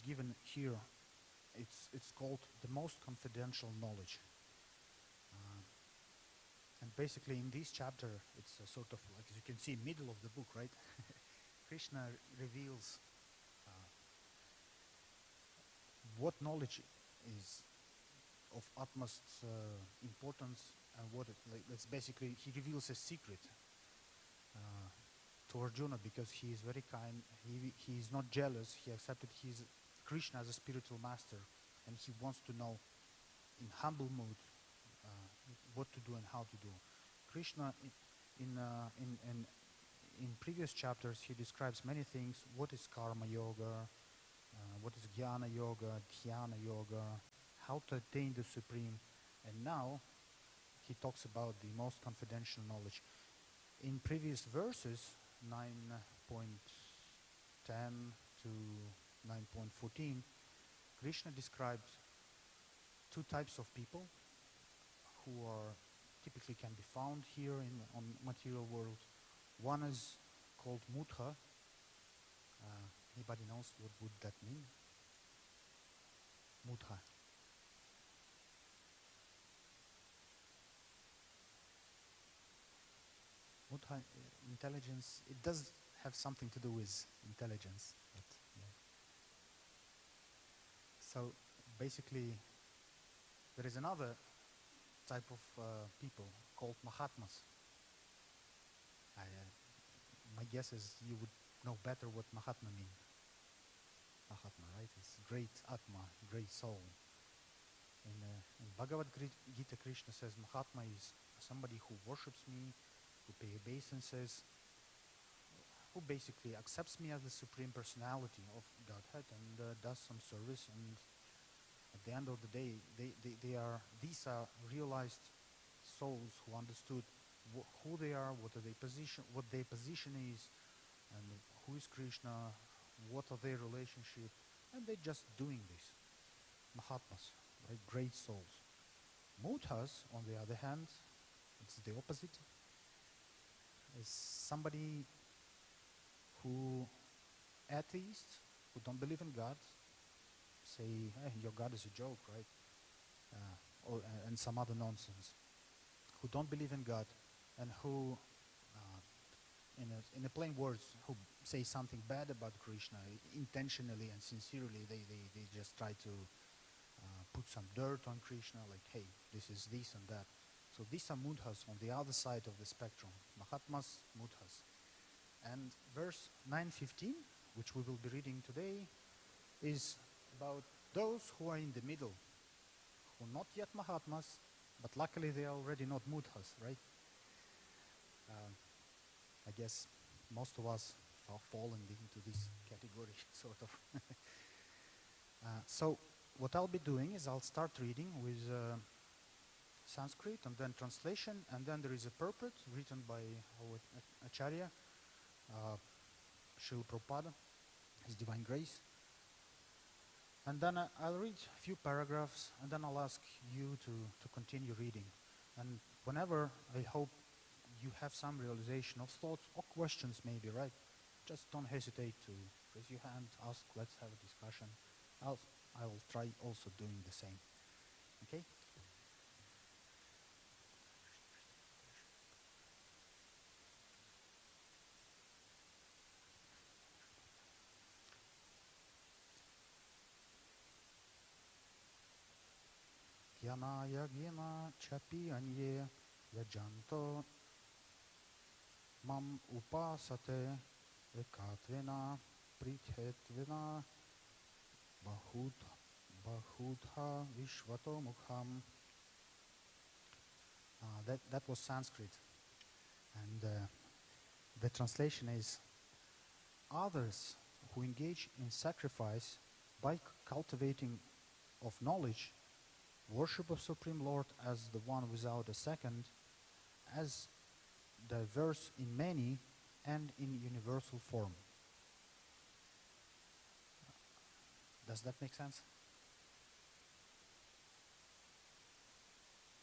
given here. It's called the most confidential knowledge. And basically in this chapter, it's a sort of like, as you can see, middle of the book, right? Krishna reveals what knowledge is of utmost importance, and what it's basically, he reveals a secret to Arjuna, because he is very kind. He is not jealous. He accepted Krishna as a spiritual master, and he wants to know in humble mood what to do and how to do. Krishna, in previous chapters, he describes many things. What is karma yoga? What is jnana yoga, dhyana yoga? How to attain the supreme? And now he talks about the most confidential knowledge. In previous verses, 9.10 to 9.14, Krishna described two types of people who are typically can be found here on material world. One is called mudha. Anybody knows what would that mean? Mudha. Mudha, intelligence, it does have something to do with intelligence. But, yeah. So basically, there is another type of people called Mahatmas. My guess is you would know better what Mahatma means. Mahatma, right? It's great Atma, great soul. In Bhagavad Gita, Krishna says Mahatma is somebody who worships me, who pays obeisances, who basically accepts me as the Supreme Personality of Godhead and does some service. And at the end of the day, these are realized souls who understood who they are, what their position is, and who is Krishna, what are their relationship, and they're just doing this. Mahatmas, right? Great souls. Mudhas, on the other hand, it's the opposite. Is somebody who, atheists, who don't believe in God, say, hey, your God is a joke, right? And some other nonsense. Who don't believe in God, and who, in a plain words, who say something bad about Krishna intentionally and sincerely. They just try to put some dirt on Krishna, like, hey, this is this and that. So these are mudhas on the other side of the spectrum. Mahatmas, mudhas. And verse 9:15, which we will be reading today, is about those who are in the middle, who are not yet Mahatmas, but luckily they are already not mudhas, right? I guess most of us are falling into this category, sort of. So what I'll be doing is I'll start reading with Sanskrit and then translation, and then there is a purport written by our Acharya, Srila Prabhupada, His Divine Grace. And then I'll read a few paragraphs, and then I'll ask you to continue reading. And whenever I hope you have some realization of thoughts or questions maybe, right? Just don't hesitate to raise your hand, ask, let's have a discussion. I will try also doing the same. Okay? Gyanaya gina chapi anye yajanto mam upasate ekatvena prithetvena bahudha vishvato mukham. That was Sanskrit. And the translation is, others who engage in sacrifice by cultivating of knowledge, worship of Supreme Lord as the one without a second, as diverse in many and in universal form. Does that make sense?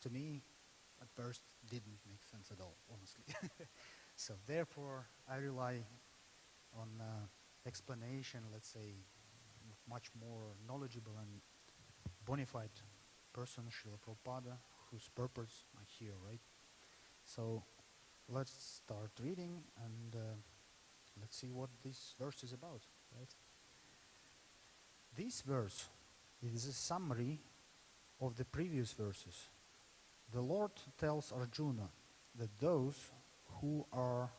To me, at first, didn't make sense at all, honestly. So therefore, I rely on explanation, let's say, of much more knowledgeable and bona fide person, Srila Prabhupada, whose purpose I hear, right? So let's start reading, and let's see what this verse is about, right? This verse is a summary of the previous verses. The Lord tells Arjuna that those who are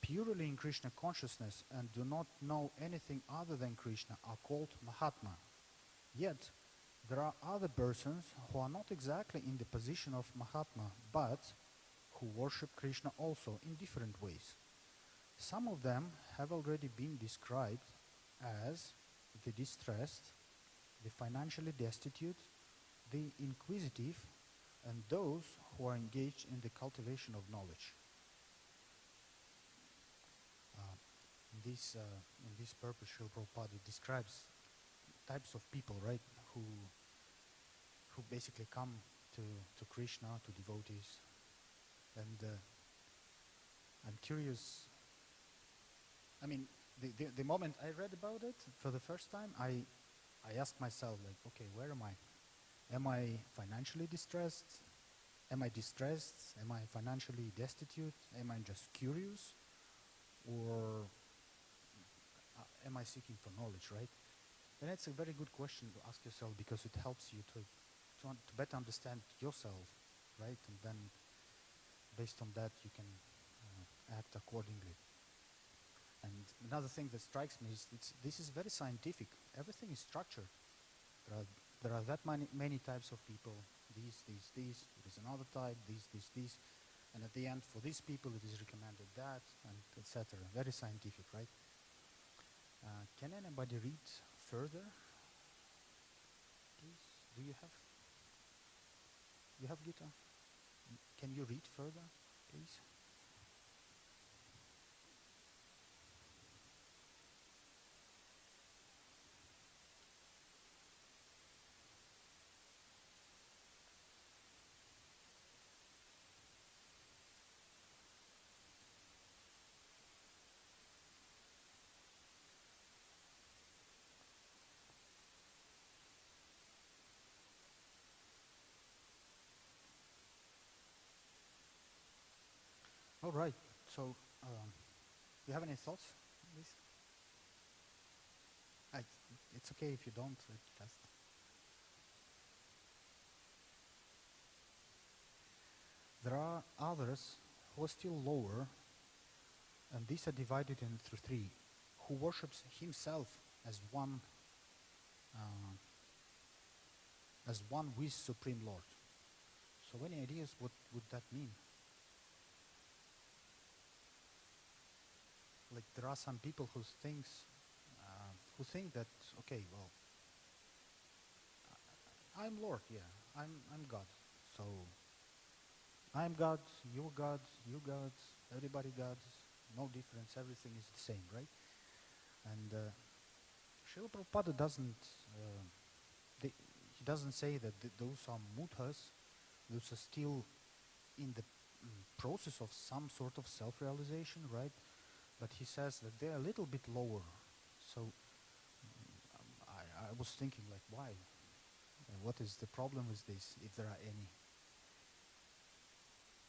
purely in Krishna consciousness and do not know anything other than Krishna are called Mahatma. Yet, there are other persons who are not exactly in the position of Mahatma, but who worship Krishna also in different ways. Some of them have already been described as the distressed, the financially destitute, the inquisitive, and those who are engaged in the cultivation of knowledge. In this purpose, Srila Prabhupada describes types of people, right, who basically come to Krishna, to devotees. And I'm curious, I mean, the moment I read about it for the first time, I asked myself, like, okay, where am I? Am I financially distressed? Am I distressed? Am I financially destitute? Am I just curious? Or am I seeking for knowledge, right? And it's a very good question to ask yourself, because it helps you to better understand yourself, right? And then based on that you can act accordingly. And another thing that strikes me is this is very scientific. Everything is structured. There are that many types of people. These. There is another type. These. And at the end, for these people, it is recommended that, and etc. Very scientific, right? Can anybody read further? Please. Do you have? You have Gita? Can you read further, please? All right. So, do you have any thoughts on this? It's okay if you don't. Just there are others who are still lower, and these are divided into three: who worships himself as one with Supreme Lord. So, any ideas what would that mean? Like, there are some people who think that, okay, well, I'm Lord, yeah, I'm God. So I'm God, you're God, you God, everybody God, no difference, everything is the same, right? And Srila Prabhupada doesn't, they, he doesn't say that those are mudhas, those are still in the process of some sort of self-realization, right? But he says that they're a little bit lower. So I was thinking, like, why? What is the problem with this, if there are any?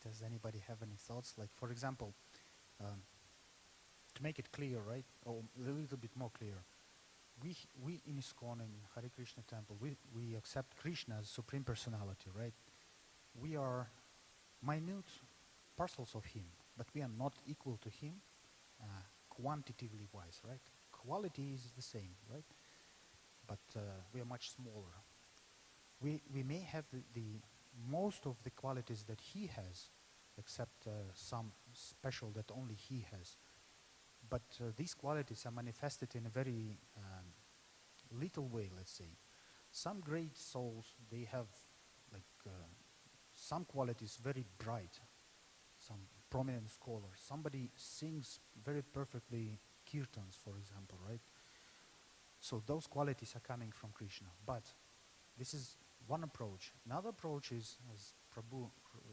Does anybody have any thoughts? Like, for example, to make it clear, right, or a little bit more clear, we in ISKCON, in Hare Krishna temple, we accept Krishna as Supreme Personality, right? We are minute parcels of him, but we are not equal to him quantitatively wise, right? Quality is the same, right? But we are much smaller. We may have the most of the qualities that he has, except some special that only he has. But these qualities are manifested in a very little way, let's say. Some great souls, they have like some qualities very bright, some prominent scholars. Somebody sings very perfectly kirtans, for example, right? So those qualities are coming from Krishna. But this is one approach. Another approach is, as Prabhu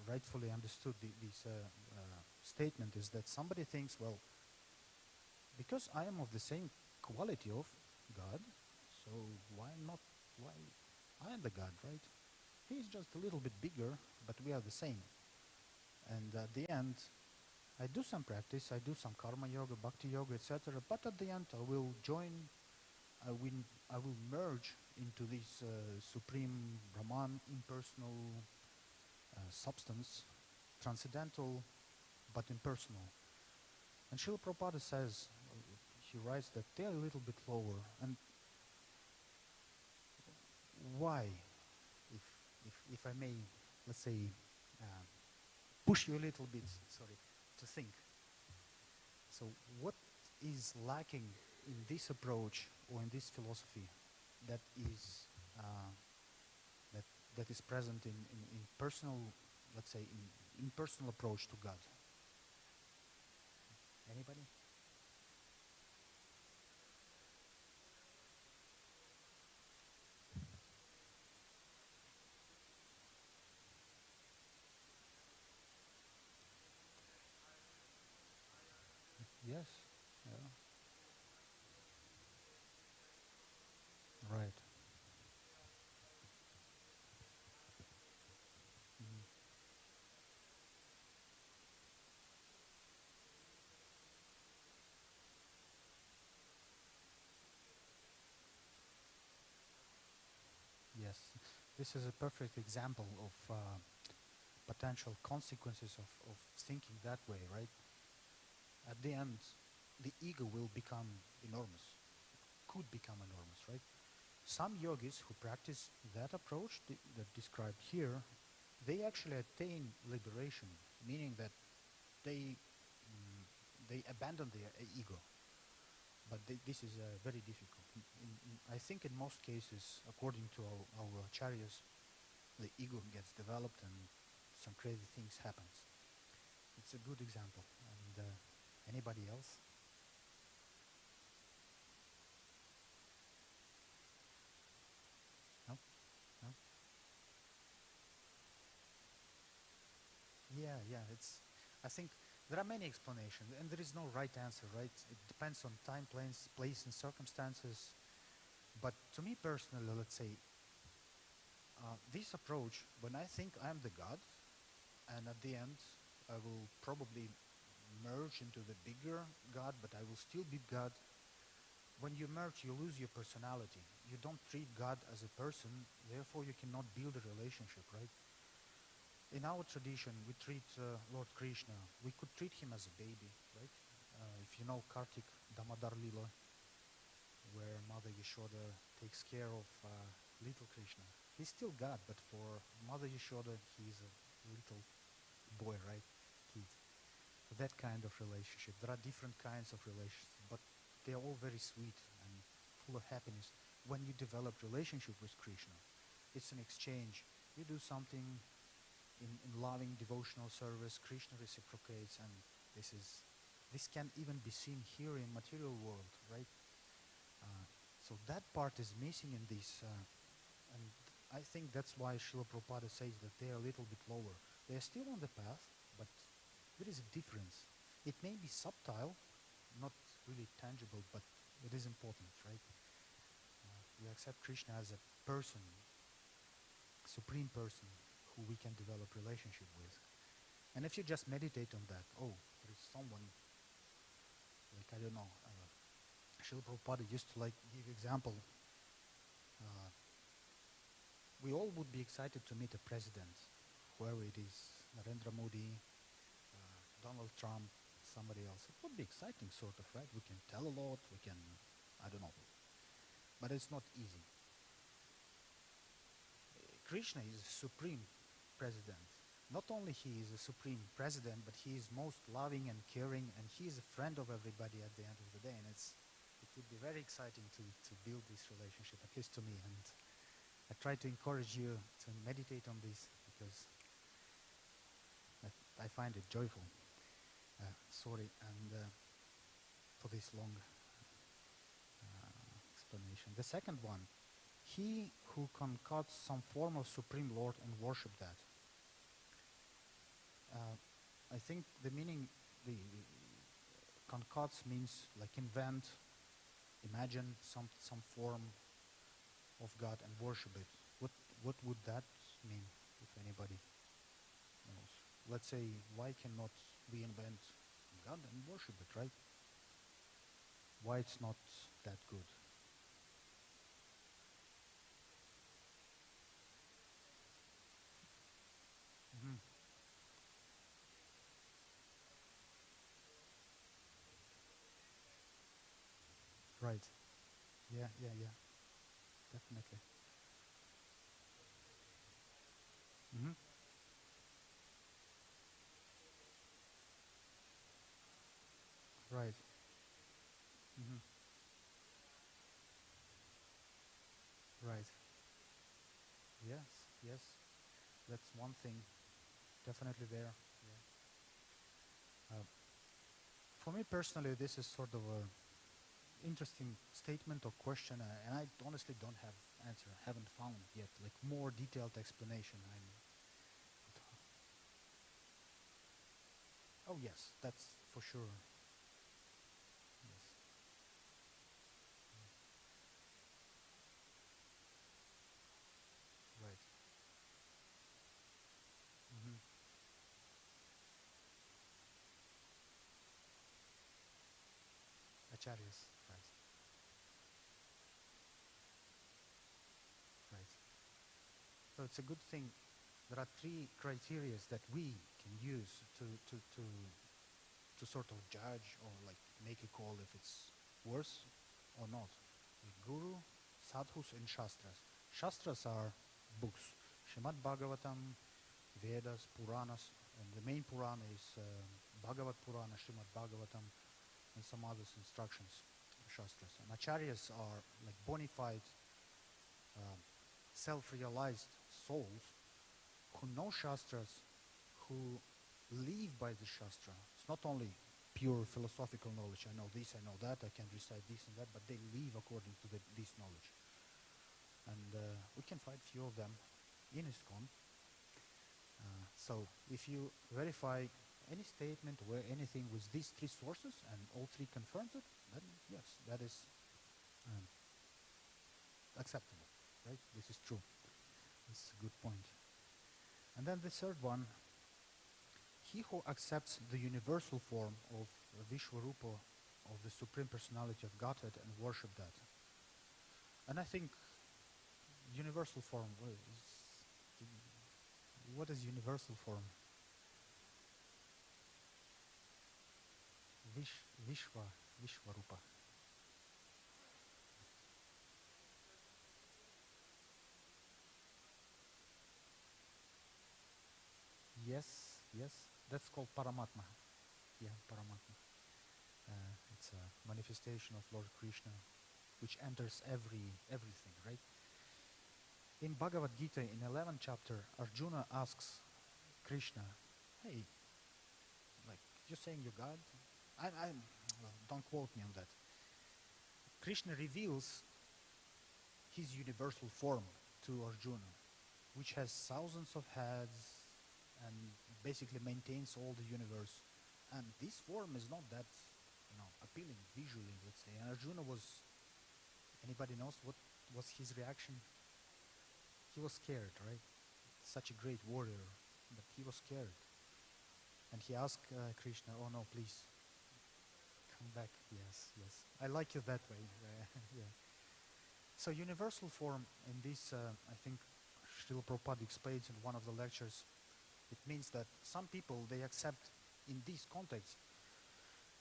rightfully understood this statement, is that somebody thinks, well, because I am of the same quality of God, so why I am the God, right? He's just a little bit bigger, but we are the same. And at the end, I do some practice, I do some karma yoga, bhakti yoga, etc. But at the end, I will join, I will merge into this supreme Brahman, impersonal substance, transcendental but impersonal. And Srila Prabhupada says, he writes that they are a little bit lower. And why, if I may, let's say, push you a little bit, sorry, to think. So what is lacking in this approach or in this philosophy that is that is present in personal, let's say, in impersonal approach to God? Anybody? Yes. Yeah. Right. Mhm. Yes. This is a perfect example of potential consequences of thinking that way, right? At the end, the ego will become enormous, could become enormous, right? Some yogis who practice that approach that described here, they actually attain liberation, meaning that they they abandon their ego. But this is very difficult. I think in most cases, according to our acharyas, the ego gets developed and some crazy things happens. It's a good example. And anybody else? No? No? Yeah, yeah. I think there are many explanations, and there is no right answer, right? It depends on time, place, and circumstances. But to me personally, let's say, this approach, when I think I'm the God, and at the end, I will probably merge into the bigger God, but I will still be God. When you merge, you lose your personality. You don't treat God as a person, therefore you cannot build a relationship, right? In our tradition, we treat Lord Krishna, we could treat him as a baby, right? If you know Kartik Damodar Lila, where Mother Yashoda takes care of little Krishna. He's still God, but for Mother Yashoda, he's a little boy, right? Kid. That kind of relationship. There are different kinds of relationships, but they are all very sweet and full of happiness. When you develop relationship with Krishna, it's an exchange. You do something in loving devotional service, Krishna reciprocates, and this can even be seen here in material world, right? So that part is missing in this, and I think that's why Srila Prabhupada says that they are a little bit lower. They are still on the path, but there is a difference. It may be subtle, not really tangible, but it is important, right? We accept Krishna as a person, supreme person, who we can develop relationship with. And if you just meditate on that, oh, there is someone, like, I don't know, Srila Prabhupada used to like give example. Uh, we all would be excited to meet a president, whoever it is, Narendra Modi, Donald Trump, somebody else. It would be exciting, sort of, right? We can tell a lot, we can, I don't know. But it's not easy. Krishna is a supreme president. Not only he is a supreme president, but he is most loving and caring, and he is a friend of everybody at the end of the day. And it would be very exciting to build this relationship, at least to me. And I try to encourage you to meditate on this because I find it joyful. Sorry, and for this long explanation. The second one, he who concocts some form of Supreme Lord and worship that. I think the meaning, the concocts means like invent, imagine some form of God and worship it. What would that mean, if anybody knows? Let's say, why cannot we invent God and worship it, right? Why it's not that good? Mm-hmm. Right. Yeah, yeah, yeah. Definitely. Mm-hmm. Right. Mm-hmm. Right. Yes, yes. That's one thing. Definitely there. Yeah. For me personally, this is sort of a interesting statement or question, and I honestly don't have answer. Haven't found yet like more detailed explanation. Oh yes, that's for sure. Yes. Right. Mm-hmm. Acharyas. Right. Right. So it's a good thing. There are three criteria that we can use to sort of judge or like make a call if it's worse or not. The Guru, Sadhus, and Shastras. Shastras are books. Srimad Bhagavatam, Vedas, Puranas, and the main Purana is Bhagavat Purana, Srimad Bhagavatam, and some other instructions, Shastras. And Acharyas are like bona fide, uh, self-realized souls who know Shastras, who live by the Shastra. It's not only pure philosophical knowledge. I know this, I know that, I can recite this and that, but they live according to this knowledge. And we can find few of them in ISKCON. So if you verify any statement or anything with these three sources and all three confirms it, then yes, that is um, acceptable, right? This is true. That's a good point. And then the third one, he who accepts the universal form of Vishwarupa, of the Supreme Personality of Godhead, and worship that. And I think universal form, what is universal form? Vishwarupa. Yes, yes, that's called Paramatma. Yeah, Paramatma. It's a manifestation of Lord Krishna, which enters everything, right? In Bhagavad Gita, in 11th chapter, Arjuna asks Krishna, "Hey, like you're saying you're God? Well, don't quote me on that." Krishna reveals his universal form to Arjuna, which has thousands of heads and basically maintains all the universe. And this form is not that, appealing visually, let's say. And Arjuna was, anybody knows what was his reaction? He was scared, right? Such a great warrior, but he was scared. And he asked Krishna, oh no, please, come back. Yes, yes. I like it that way. Yeah. So universal form in this, I think Srila Prabhupada explains in one of the lectures, it means that some people, they accept in this context,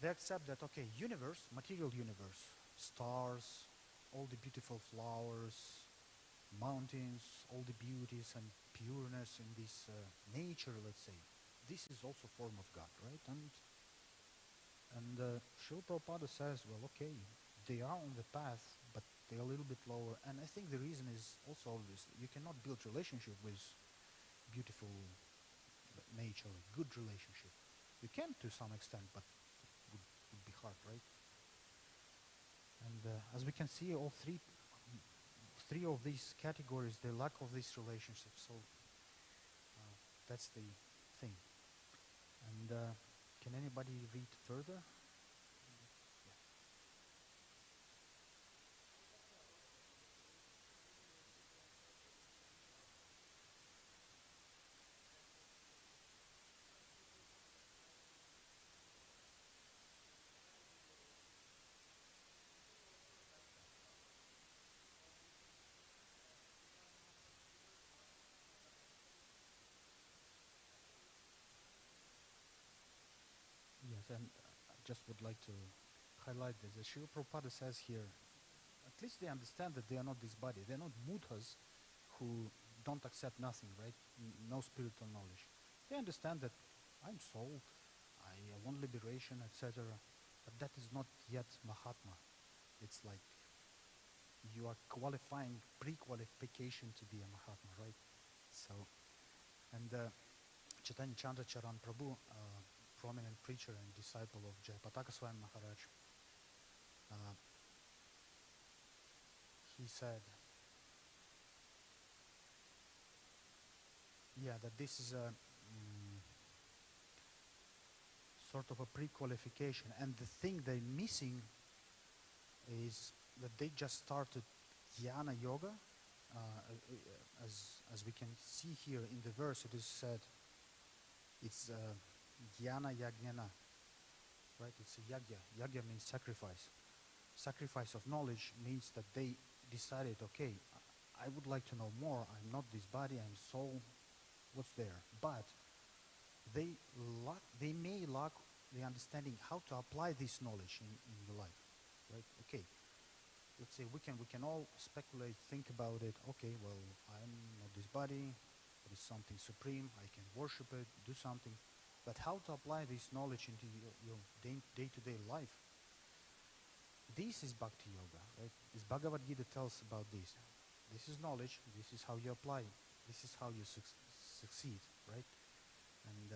they accept that, okay, universe, material universe, stars, all the beautiful flowers, mountains, all the beauties and pureness in this nature, let's say, this is also form of God, right? And Srila Prabhupada says, well, okay, they are on the path, but they're a little bit lower. And I think the reason is also obvious. You cannot build relationship with beautiful nature, good relationship. You can to some extent, but would be hard, right? And as we can see, all three of these categories, they lack of this relationship. So that's the thing. And can anybody read further? Yes, and I just would like to highlight this. As Srila Prabhupada says here, at least they understand that they are not this body. They're not mudhas who don't accept nothing, right? No spiritual knowledge. They understand that I'm soul, I want liberation, etc. But that is not yet Mahatma. It's like you are qualifying, pre-qualification to be a Mahatma, right? So, and Chaitanya Chandra Charan Prabhu, prominent preacher and disciple of Jayapataka Swami Maharaj, uh, he said, yeah, that this is a sort of a pre-qualification, and the thing they're missing is that they just started jnana yoga. As we can see here in the verse, it is said it's jnana yajnana, right? It's a yagya. Yagya means sacrifice. Sacrifice of knowledge means that they decided, okay, I would like to know more. I'm not this body, I'm soul. What's there? But they may lack the understanding how to apply this knowledge in the life, right? Okay, let's say we can all speculate, think about it. Okay, well, I'm not this body, there is something supreme, I can worship it, do something. But how to apply this knowledge into your day-to-day life? This is Bhakti Yoga, right? This Bhagavad Gita tells about this. This is knowledge, this is how you apply it, this is how you succeed, right? And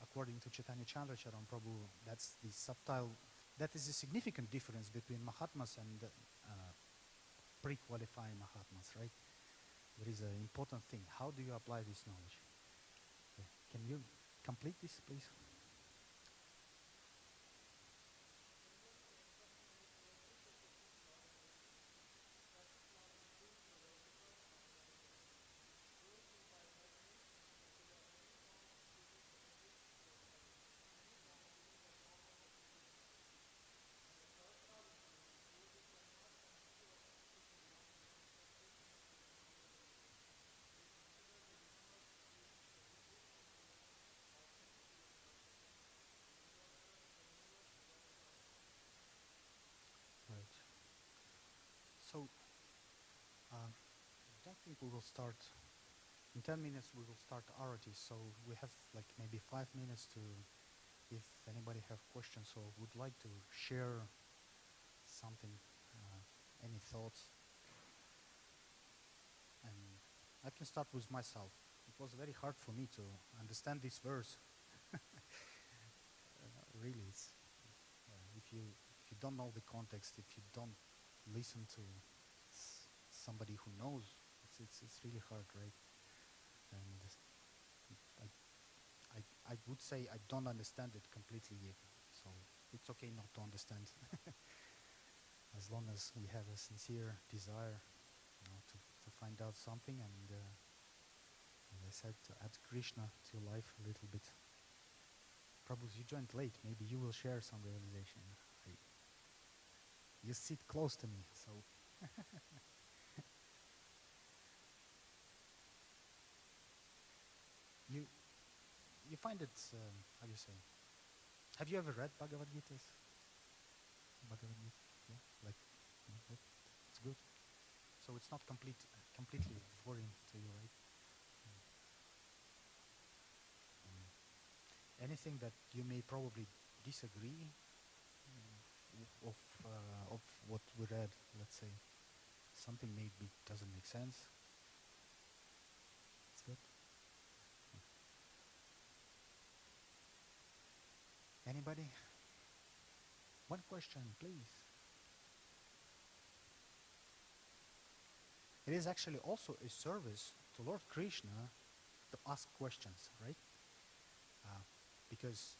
according to Chaitanya Chandra Charan Prabhu, that's the subtle, that is a significant difference between Mahatmas and pre-qualifying Mahatmas, right? There is an important thing. How do you apply this knowledge? Okay. Can you complete this, please? Right. So, I don't think we will start, in 10 minutes we will start Arati, so we have like maybe 5 minutes to, if anybody have questions or would like to share something, any thoughts. And I can start with myself. It was very hard for me to understand this verse. Really, it's, if you don't know the context, if you don't listen to somebody who knows, it's really hard, right? And I, I would say I don't understand it completely yet, so it's okay not to understand, as long as we have a sincere desire, to find out something, and as I said, to add Krishna to life a little bit. Prabhus, you joined late. Maybe you will share some realization. You sit close to me, so. you you find it, how do you say? Have you ever read Bhagavad Gita? Bhagavad Gita, yeah, like, it's good. So it's not completely foreign to you, right? Anything that you may probably disagree of what we read, let's say, something maybe doesn't make sense. It's good. Anybody? One question, please. It is actually also a service to Lord Krishna to ask questions, right? Because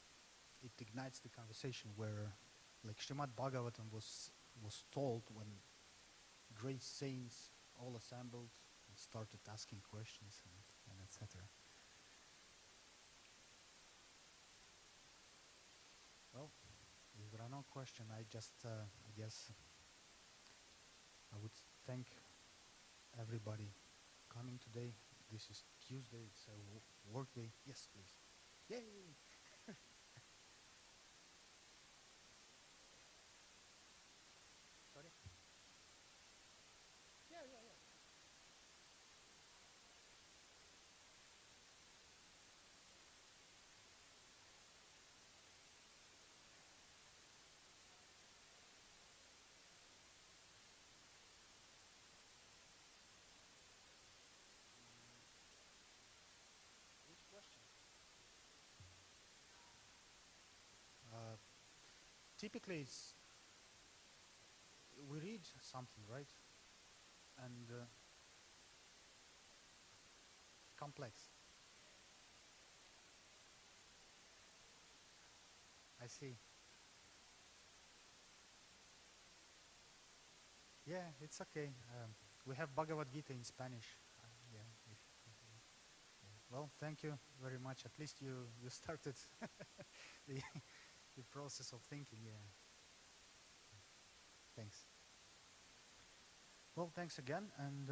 it ignites the conversation where, like Srimad Bhagavatam was told when great saints all assembled and started asking questions and etc. Well, if there are no questions, I guess I would thank everybody coming today. This is Tuesday, it's a work day. Yes, please. Yay! Sorry? Yeah. Which question? Uh, Typically, we read something, right? And complex. I see. Yeah, it's okay. We have Bhagavad Gita in Spanish. Yeah, yeah. Well, thank you very much. At least you started the, the process of thinking. Yeah. Thanks. Well, thanks again, and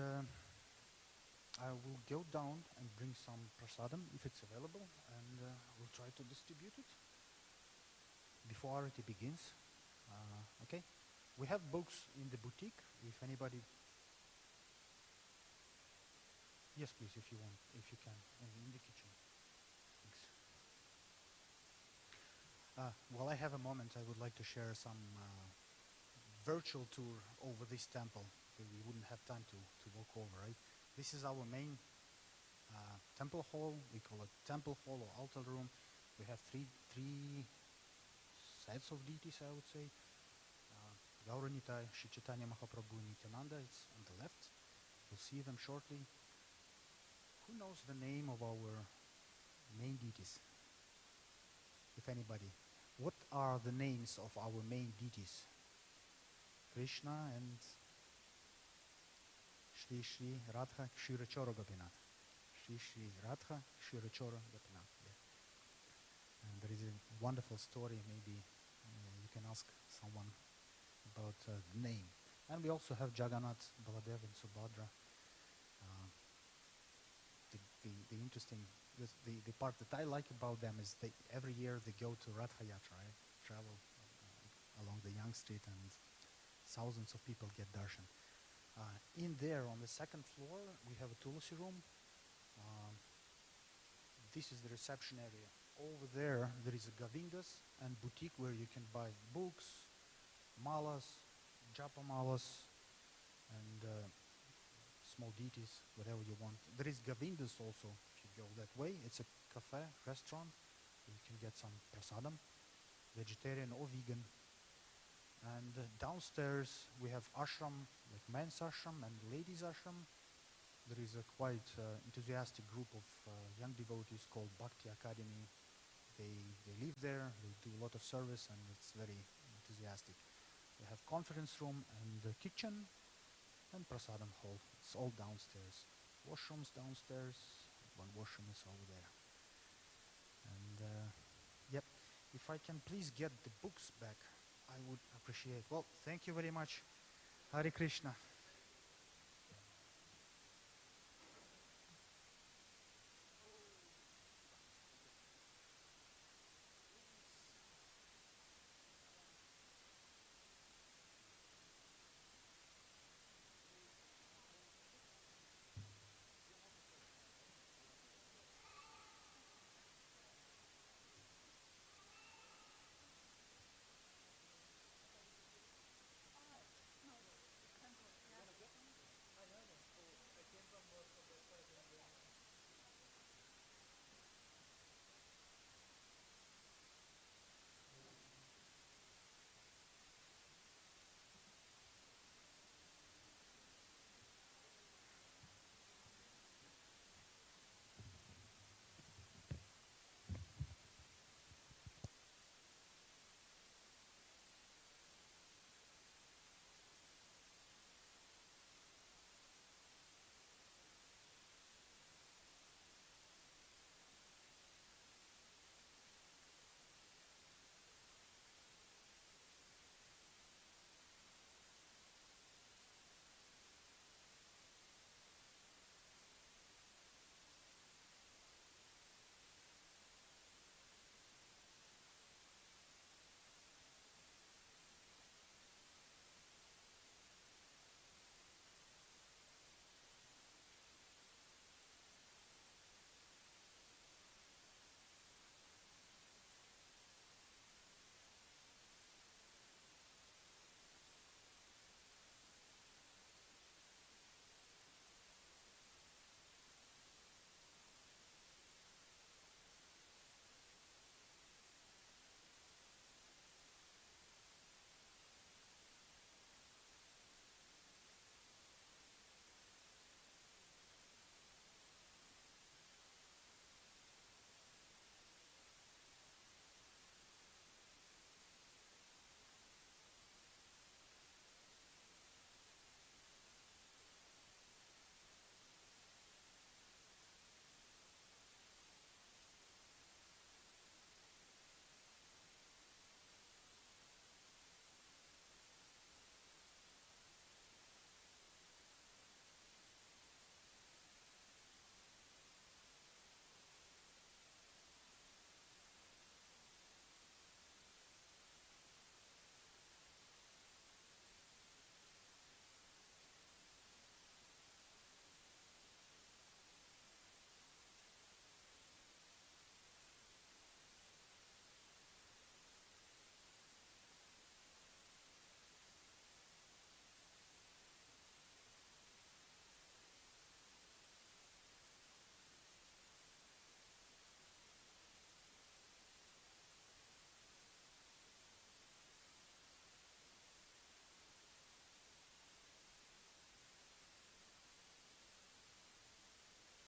I will go down and bring some prasadam if it's available, and we'll try to distribute it before Arati begins. Okay? We have books in the boutique, if anybody... Yes, please, if you want, if you can, in the kitchen. Thanks. While I have a moment, I would like to share some virtual tour over this temple. We wouldn't have time to walk over, right? This is our main temple hall. We call it temple hall or altar room. We have three sets of deities, I would say. Gaura Arati, Shri Chaitanya Mahaprabhu, Nityananda, it's on the left. You'll see them shortly. Who knows the name of our main deities? If anybody. What are the names of our main deities? Krishna and Shri Shri Radha Kshirachora Gopinath. Shri Shri Radha Kshirachora Gopinath. Yeah. And there is a wonderful story, maybe you can ask someone about the name. And we also have Jagannath, Baladev and Subhadra. The interesting, the part that I like about them is every year they go to Rath Yatra, right? Travel along the Young Street, and thousands of people get darshan. In there, on the second floor, we have a Tulsi room. This is the reception area. Over there is a Govindas and boutique where you can buy books, malas, japa malas, and small deities, whatever you want. There is Govindas also, if you go that way. It's a cafe, restaurant. You can get some prasadam, vegetarian or vegan. And downstairs we have ashram, like men's ashram and ladies ashram. There is a quite enthusiastic group of young devotees called Bhakti Academy. They live there, they do a lot of service, and it's very enthusiastic. We have conference room and the kitchen and prasadam hall. It's all downstairs. Washrooms downstairs. One washroom is over there. And yep, if I can please get the books back, I would appreciate. Well, thank you very much. Hare Krishna.